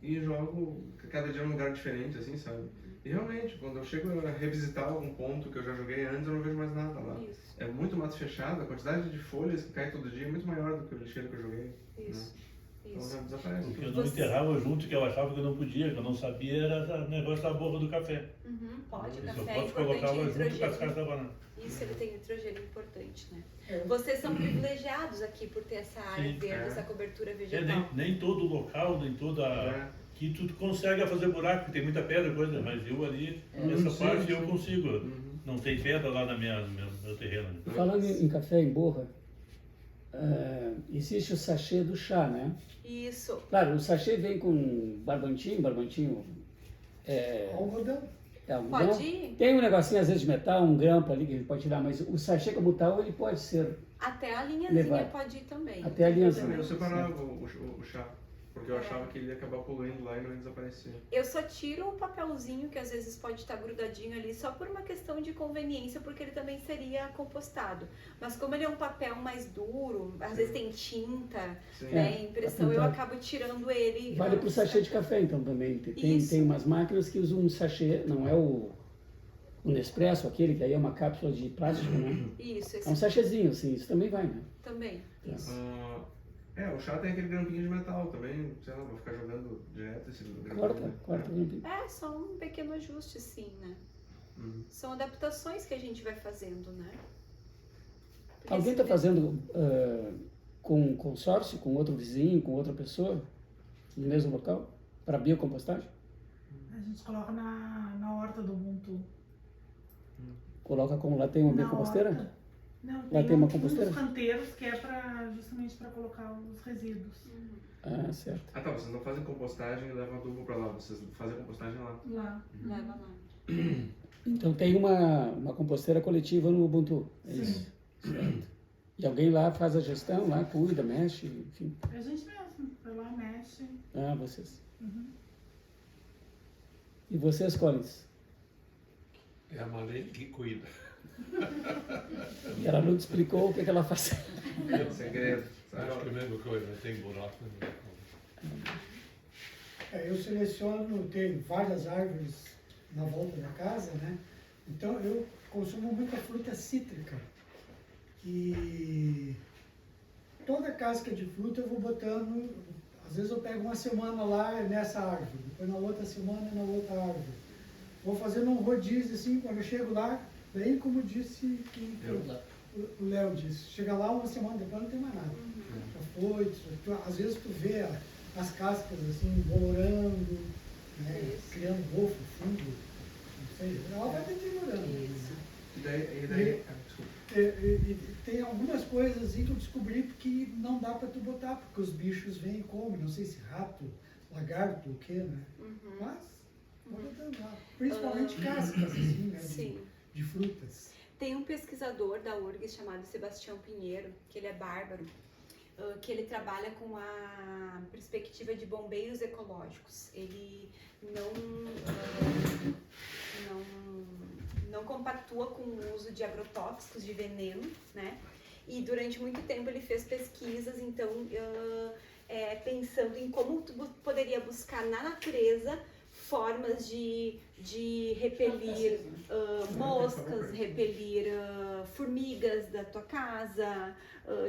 E jogo cada dia num lugar diferente, assim, sabe? E realmente, quando eu chego a revisitar algum ponto que eu já joguei antes, eu não vejo mais nada lá. Isso. É muito mato fechado, a quantidade de folhas que cai todo dia é muito maior do que o lixeiro que eu joguei. Isso. Né? Então Isso. já desaparece. O que eu tudo. não enterrava junto, que eu achava que eu não podia, que eu não sabia, era o negócio da borra do café. Pode, o Eu só café é posso importante, colocar junto com as nitrogênio. cascas da banana. Isso, ele tem nitrogênio importante, né? É. Vocês são privilegiados aqui por ter essa área Sim, verde, é. essa cobertura É, vegetal. nem todo local, nem toda... É. Que tu consegue fazer buraco, porque tem muita pedra, coisa, mas eu ali, não essa sei, parte eu sim. consigo. Uhum. Não tem pedra lá no meu terreno. Né? Falando em café em borra, existe o sachê do chá, né? Isso. Claro, o sachê vem com barbantinho Algodão. é algodão. Pode ir Tem um negocinho às vezes de metal, um grampo ali que a gente pode tirar, mas o sachê como tal, ele pode ser até a linhazinha, Levar. pode ir também. Até a linhazinha. Eu separava o chá, porque eu achava que ele ia acabar poluindo lá e não ia desaparecer. Eu só tiro o papelzinho, que às vezes pode estar grudadinho ali, só por uma questão de conveniência, porque ele também seria compostado. Mas como ele é um papel mais duro, às vezes tem tinta, Sim. né, impressão, pra eu pintar. acabo tirando ele. Vale para o sachê de café, então, também. Isso. Tem umas máquinas que usam um sachê, não é o Nespresso, aquele que aí é uma cápsula de plástico, né? Isso, É esse um sachêzinho, assim, isso também vai, né? também. Tá. Isso. O chá tem aquele grampinho de metal também, sei lá, vou ficar jogando direto esse grampinho. né? Corta o grampinho. É, só um pequeno ajuste, sim, né? Uhum. São adaptações que a gente vai fazendo, né? Porque Alguém se- está fazendo com um consórcio, com outro vizinho, com outra pessoa, no mesmo local, para biocompostagem? A gente coloca na horta do Ubuntu. Coloca como lá tem uma Na biocomposteira? horta. Não, Lá tem uma um composteira? dos canteiros que é justamente para colocar os resíduos Ah, certo. Ah tá, vocês não fazem compostagem e levam adubo pra lá, vocês fazem a compostagem lá. lá. Leva lá. Então tem uma composteira coletiva no Ubuntu, é Sim. isso? Certo. E alguém lá faz a gestão, lá cuida, mexe, enfim. A gente mesmo, vai lá, mexe. Ah, vocês. Uhum. E vocês, Collins? É a Marlene que cuida. E ela não te explicou o que ela faz. Segredo. Acho que é a mesma coisa, tem buraco. Eu seleciono, tenho várias árvores na volta da casa, né? Então eu consumo muita fruta cítrica. E toda casca de fruta eu vou botando, às vezes eu pego uma semana lá nessa árvore, depois na outra semana na outra árvore. Vou fazendo um rodízio assim, quando eu chego lá, bem como disse o Léo disse, chega lá uma semana depois não tem mais nada. Já foi, às vezes tu vê as cascas assim, bolorando, né, Isso. criando mofo, fungo, não sei, ela vai deteriorando. Isso. E daí desculpa. E tem algumas coisas assim que eu descobri que não dá para tu botar, porque os bichos vêm e comem, não sei se rato, lagarto, o que, né? Mas vou botando lá. Principalmente cascas, assim, né? Sim. De frutas. Tem um pesquisador da URGS chamado Sebastião Pinheiro, que ele é bárbaro, que ele trabalha com a perspectiva de bombeiros ecológicos. Ele não compactua com o uso de agrotóxicos, de veneno, né? E durante muito tempo ele fez pesquisas, então, pensando em como tu poderia buscar na natureza formas de repelir moscas, repelir formigas da tua casa,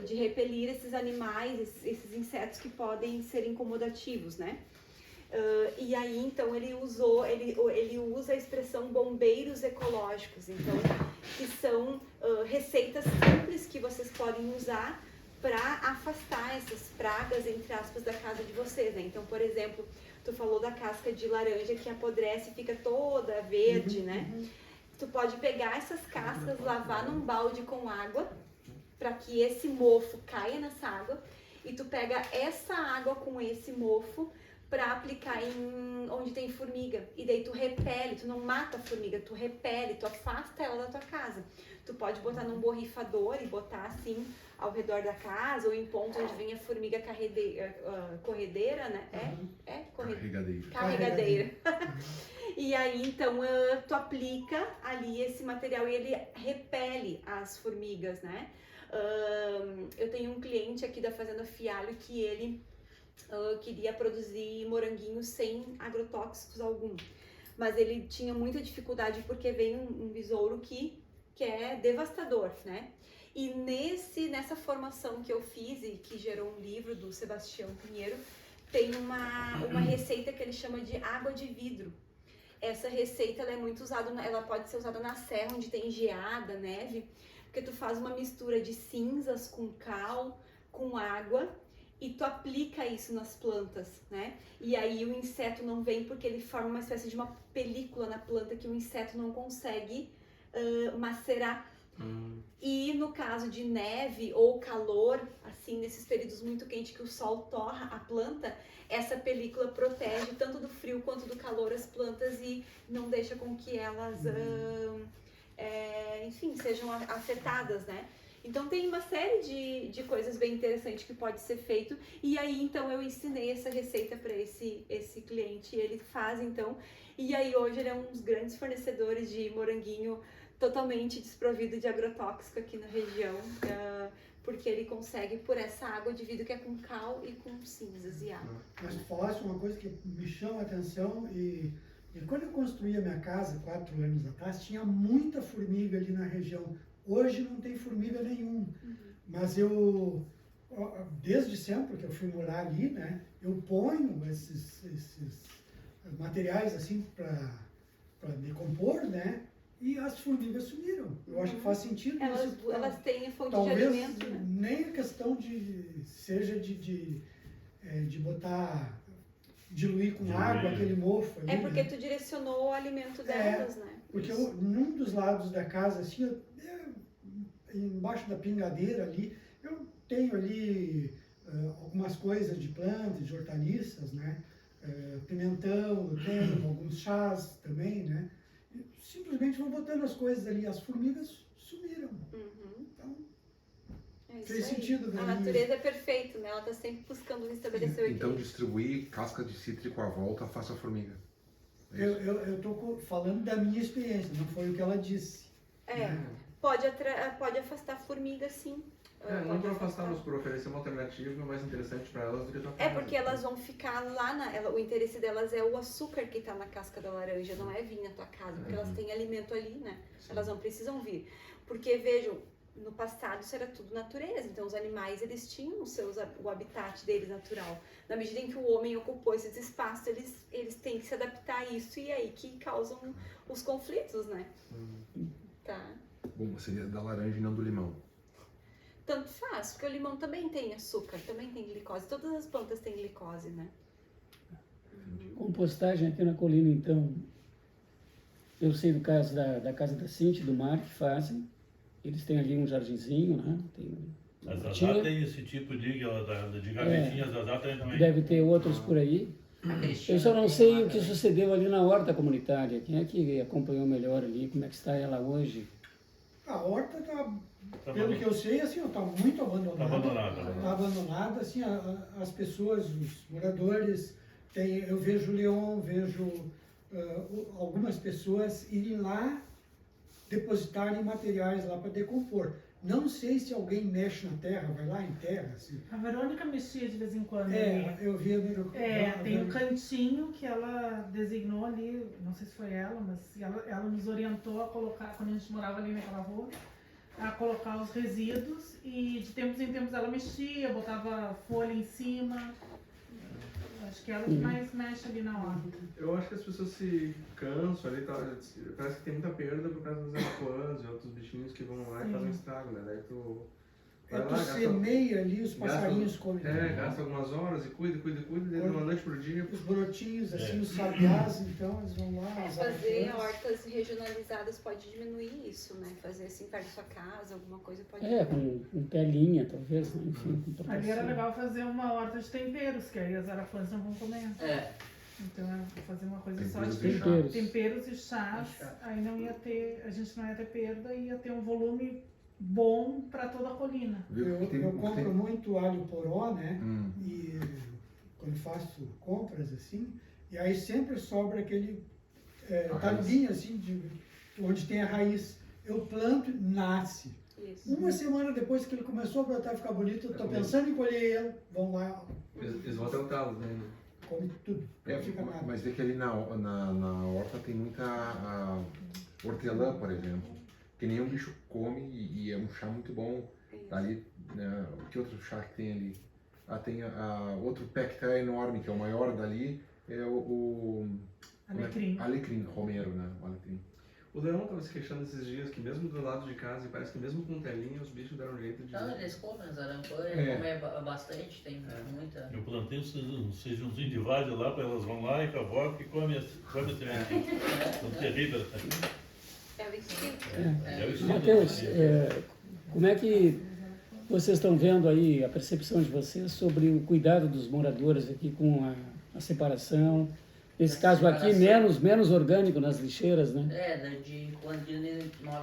de repelir esses animais, esses insetos que podem ser incomodativos, né? E aí, então, ele usa a expressão bombeiros ecológicos, então, que são receitas simples que vocês podem usar para afastar essas pragas, entre aspas, da casa de vocês, né? Então, por exemplo, tu falou da casca de laranja que apodrece e fica toda verde, né? Tu pode pegar essas cascas, lavar num balde com água, para que esse mofo caia nessa água, e tu pega essa água com esse mofo para aplicar em onde tem formiga. E daí tu repele, tu não mata a formiga, tu repele, tu afasta ela da tua casa. Tu pode botar num borrifador e botar assim ao redor da casa ou em pontos onde vem a formiga corredeira, né? Carregadeira. E aí, então, tu aplica ali esse material e ele repele as formigas, né? Eu tenho um cliente aqui da Fazenda Fialho que ele queria produzir moranguinhos sem agrotóxicos algum. Mas ele tinha muita dificuldade porque vem um besouro que é devastador, né? E nessa formação que eu fiz e que gerou um livro do Sebastião Pinheiro, tem uma receita que ele chama de água de vidro. Essa receita ela é muito usada, ela pode ser usada na serra onde tem geada, neve, porque tu faz uma mistura de cinzas com cal, com água e tu aplica isso nas plantas, né? E aí o inseto não vem porque ele forma uma espécie de uma película na planta que o inseto não consegue macerar. E no caso de neve ou calor, assim, nesses períodos muito quentes que o sol torra a planta, essa película protege tanto do frio quanto do calor as plantas e não deixa com que elas, enfim, sejam afetadas, né? Então tem uma série de coisas bem interessantes que pode ser feito. E aí então eu ensinei essa receita para esse cliente, ele faz então. E aí hoje ele é um dos grandes fornecedores de moranguinho totalmente desprovido de agrotóxico aqui na região, porque ele consegue por essa água de vidro que é com cal e com cinzas e água. Mas tu falaste uma coisa que me chama a atenção e quando eu construí a minha casa 4 anos atrás, tinha muita formiga ali na região. Hoje não tem formiga nenhuma, mas eu, desde sempre que eu fui morar ali, né, eu ponho esses materiais assim para decompor, né, e as formigas sumiram. Eu acho que faz sentido. Elas têm fonte talvez de alimento, né? Nem a questão seja de botar, diluir com água aquele mofo ali, É porque né? tu direcionou o alimento delas, né? Porque num dos lados da casa, assim, embaixo da pingadeira ali, eu tenho ali algumas coisas de plantas, de hortaliças, né? Pimentão, eu tenho alguns chás também, né? E simplesmente vou botando as coisas ali, as formigas sumiram. Então, fez sentido. A natureza é perfeita, né? Ela está sempre buscando estabelecer o Então equilíbrio. distribuir casca de cítrico à volta afasta a formiga. Eu estou falando da minha experiência, não foi o que ela disse. Né? Pode afastar formiga, sim. Não para afastar, mas por oferecer uma alternativa mais interessante para elas do que tua casa. Porque elas vão ficar lá, o interesse delas é o açúcar que está na casca da laranja, não é vir na tua casa, porque elas têm alimento ali, né? Sim. Elas não precisam vir. Porque, vejam, no passado isso era tudo natureza, então os animais eles tinham o habitat deles natural. Na medida em que o homem ocupou esses espaços, eles têm que se adaptar a isso e é aí que causam os conflitos, né? Tá. Bom, seria da laranja e não do limão. Tanto faz, porque o limão também tem açúcar, também tem glicose. Todas as plantas têm glicose, né? Compostagem aqui na colina, então, eu sei do caso da casa da Cintia, do Mar, que fazem. Eles têm ali um jardinzinho, né? A Zazá tem esse tipo de gavetinha, a Zazá tem também. Deve ter outros por aí. Eu só não sei o que sucedeu ali na horta comunitária. Quem é que acompanhou melhor ali? Como é que está ela hoje? A horta está, pelo que eu sei, assim, está muito abandonada. Está abandonada, assim, as pessoas, os moradores, eu vejo o Leon, vejo algumas pessoas irem lá depositarem materiais lá para decompor. Não sei se alguém mexe na terra, vai lá em terra. Assim. A Verônica mexia de vez em quando. Eu vi a tem um cantinho que ela designou ali, não sei se foi ela, mas ela nos orientou a colocar, quando a gente morava ali naquela rua, a colocar os resíduos e de tempos em tempos ela mexia, botava folha em cima. Acho que ela que mais mexe ali na hora. Eu acho que as pessoas se cansam ali, parece que tem muita perda por causa dos arapuãs e outros bichinhos que vão lá e fazem estrago, né? Daí tu semeia ali, os passarinhos comem. Gasta algumas horas e cuida, de uma noite por dia. Os brotinhos, assim, os sabiás, então eles vão lá. Fazer hortas regionalizadas pode diminuir isso, né? fazer assim perto da sua casa, alguma coisa pode com telinha, talvez, né? Enfim, com Ali era proteção. legal fazer uma horta de temperos, que aí as arafãs não vão comer. É, Então é fazer uma coisa só Temperos de e chás. temperos e chás, E chás. aí não ia ter, a gente não ia ter perda e ia ter um volume bom para toda a colina. Viu? Eu, O que tem- eu o que compro tem- muito alho poró, né? Hum. E quando faço compras assim, e aí sempre sobra aquele A taliguinho assim, onde tem a raiz. Eu planto e nasce. Isso. Uma semana depois que ele começou a brotar e ficar bonito, eu tô pensando em colher ele, vão lá, Eles vão até o talo, né? come tudo, É, não fica nada. mas vê que ali na horta tem muita hortelã, por exemplo, que nenhum bicho come e é um chá muito bom. Ali, né, que outro chá que tem ali? Tem outro pé que tá enorme, que é o maior dali, é o Alecrim. alecrim, romero, né? O alecrim. O Leão tava se queixando esses dias que mesmo do lado de casa, e parece que mesmo com telinha, os bichos deram jeito de... então eles comem as aranhas, É. comem bastante, tem muita. Eu plantei um feijãozinho de várzea lá, para elas vão lá e cavocam e comem a sementinha. São terríveis. É o instinto. É o estilo. Mateus, como é que vocês estão vendo aí a percepção de vocês sobre o cuidado dos moradores aqui com a separação? Nesse caso aqui, menos orgânico nas lixeiras, né?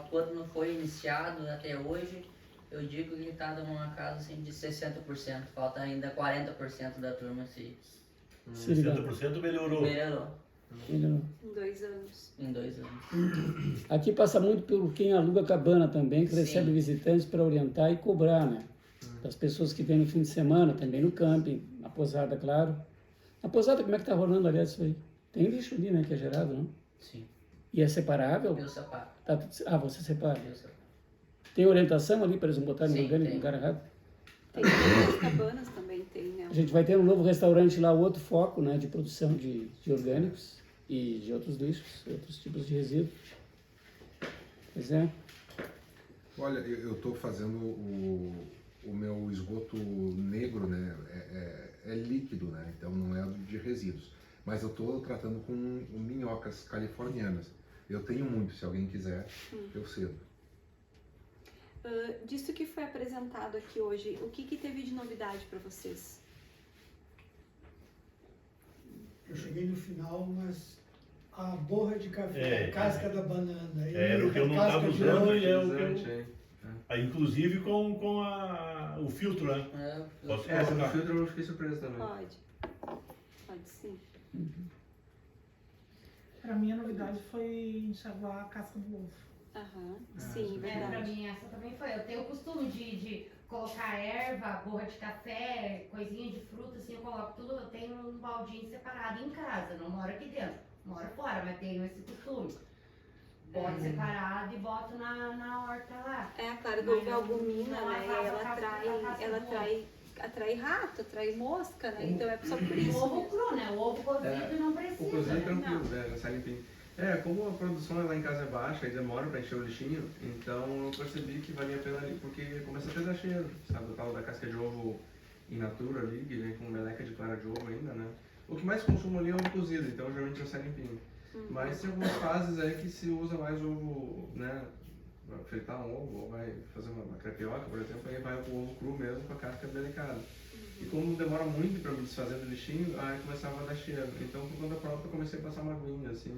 Quando não foi iniciado até hoje, eu digo que está numa casa assim, de 60%. Falta ainda 40% da turma se 60% melhorou. melhorou Melhorou. Em 2 anos. em 2 anos. Aqui passa muito por quem aluga cabana também, que Sim. recebe visitantes para orientar e cobrar, né? Das pessoas que vêm no fim de semana, também no camping, na posada, claro. Na posada, como é que tá rolando, aliás, isso aí? Tem lixo ali, né, que é gerado, não? Sim. E é separável? Meu sapato. Tá você separa. Meu sapato. Tem orientação ali para eles não botarem Sim, orgânico tem. no lugar errado? Tem as cabanas também, tem, né? A gente vai ter um novo restaurante lá, outro foco, né, de produção de orgânicos e de outros lixos, outros tipos de resíduos. Pois é. Olha, eu estou fazendo o meu esgoto negro, né? É líquido, né? Então não é de resíduos. Mas eu estou tratando com minhocas californianas. Eu tenho muito, se alguém quiser, eu cedo. Disso que foi apresentado aqui hoje, o que teve de novidade para vocês? Eu cheguei no final, mas a borra de café, É. a casca da banana, Era o que eu não a casca estava de usando ovo, e é o que Interessante, eu... hein? Inclusive com o filtro, né? Posso Essa do colocar. filtro eu fiquei surpreso também. Pode sim. Para mim a novidade foi enxaguar a casca do ovo. Aham, Ah, sim, sim. Pra verdade. mim essa também foi. Eu tenho o costume de colocar erva, borra de café, coisinha de fruta, assim, eu coloco tudo, eu tenho um baldinho separado em casa, não moro aqui dentro, moro fora, mas tenho esse costume. Boto separado e boto na horta lá. É, a clara do ovo é albumina, Não, né? E a ela casca atrai rato, atrai mosca, né? Então é só por O isso. ovo mesmo. cru, né? O ovo cozido É, não precisa. O cozido né? tranquilo, já sai limpinho. Como a produção lá em casa é baixa e demora para encher o lixinho, então eu percebi que valia a pena ali, porque começa a pesar cheiro, sabe? O tal da casca de ovo in natura ali, que vem com meleca de clara de ovo ainda, né? O que mais consumo ali é ovo cozido, então geralmente já sai limpinho. Mas tem algumas fases aí que se usa mais ovo, né? Pra fritar um ovo, ou vai fazer uma crepioca, por exemplo, aí vai com o ovo cru mesmo, com a casca delicada. E como demora muito para me desfazer do lixinho, aí começava a dar cheiro. Então, por conta própria, eu comecei a passar uma aguinha, assim,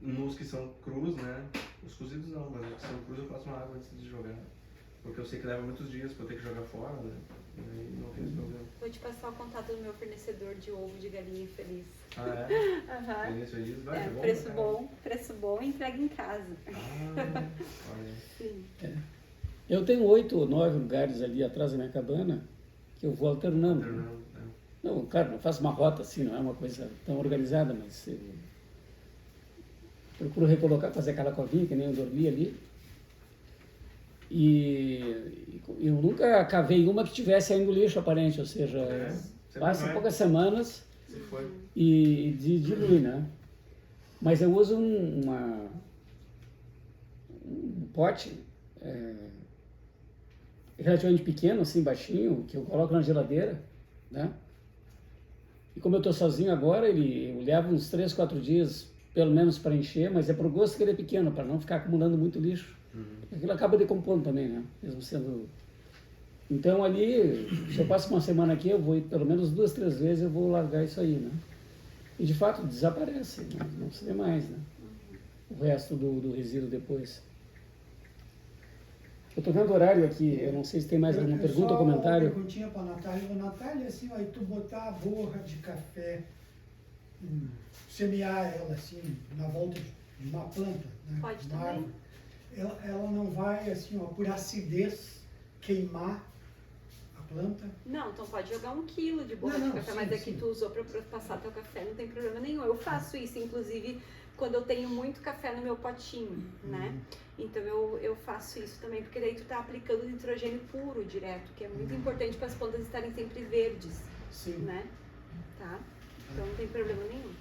nos que são crus, né? Os cozidos não, mas os que são crus eu passo uma água antes de jogar. Porque eu sei que leva muitos dias para eu ter que jogar fora, né? E aí não tem esse problema. Vou te passar o contato do meu fornecedor de ovo de galinha feliz. Ah, é? Aham. Feliz, feliz. Vai, é bom, Preço bom e entrega em casa. Ah, olha. Sim. Eu tenho 8 ou 9 lugares ali atrás da minha cabana que eu vou alternando. Fernando, né? Não, claro, não faço uma rota assim, não é uma coisa tão organizada, mas procuro recolocar, fazer aquela covinha que nem eu dormi ali. E eu nunca cavei uma que tivesse ainda lixo aparente, ou seja, Sempre passa vai. poucas semanas Se foi. e dilui, né? Mas eu uso um pote relativamente pequeno, assim, baixinho, que eu coloco na geladeira, né? E como eu estou sozinho agora, eu levo uns 3, 4 dias, pelo menos, para encher, mas é pro gosto que ele é pequeno, para não ficar acumulando muito lixo. Aquilo acaba decompondo também, né? Mesmo sendo... Então ali, se eu passo uma semana aqui, eu vou ir pelo menos 2, 3 vezes, eu vou largar isso aí, né? E de fato desaparece, não se vê mais, né? O resto do resíduo depois. Eu tô vendo o horário aqui, eu não sei se tem mais alguma pergunta ou comentário. Uma perguntinha para a Natália. Natália, assim, aí tu botar a borra de café, semear ela assim, na volta de uma planta, né? Pode uma também. árvore, ela não vai, assim, ó, por acidez, queimar a planta? Não, então pode jogar 1 quilo de borra Não, de não, café, sim, mas é que sim. tu usou pra passar teu café, não tem problema nenhum. Eu faço isso, inclusive, quando eu tenho muito café no meu potinho, né? Então eu faço isso também, porque daí tu tá aplicando nitrogênio puro direto, que é muito importante para as plantas estarem sempre verdes, Sim. né? Tá? Então não tem problema nenhum.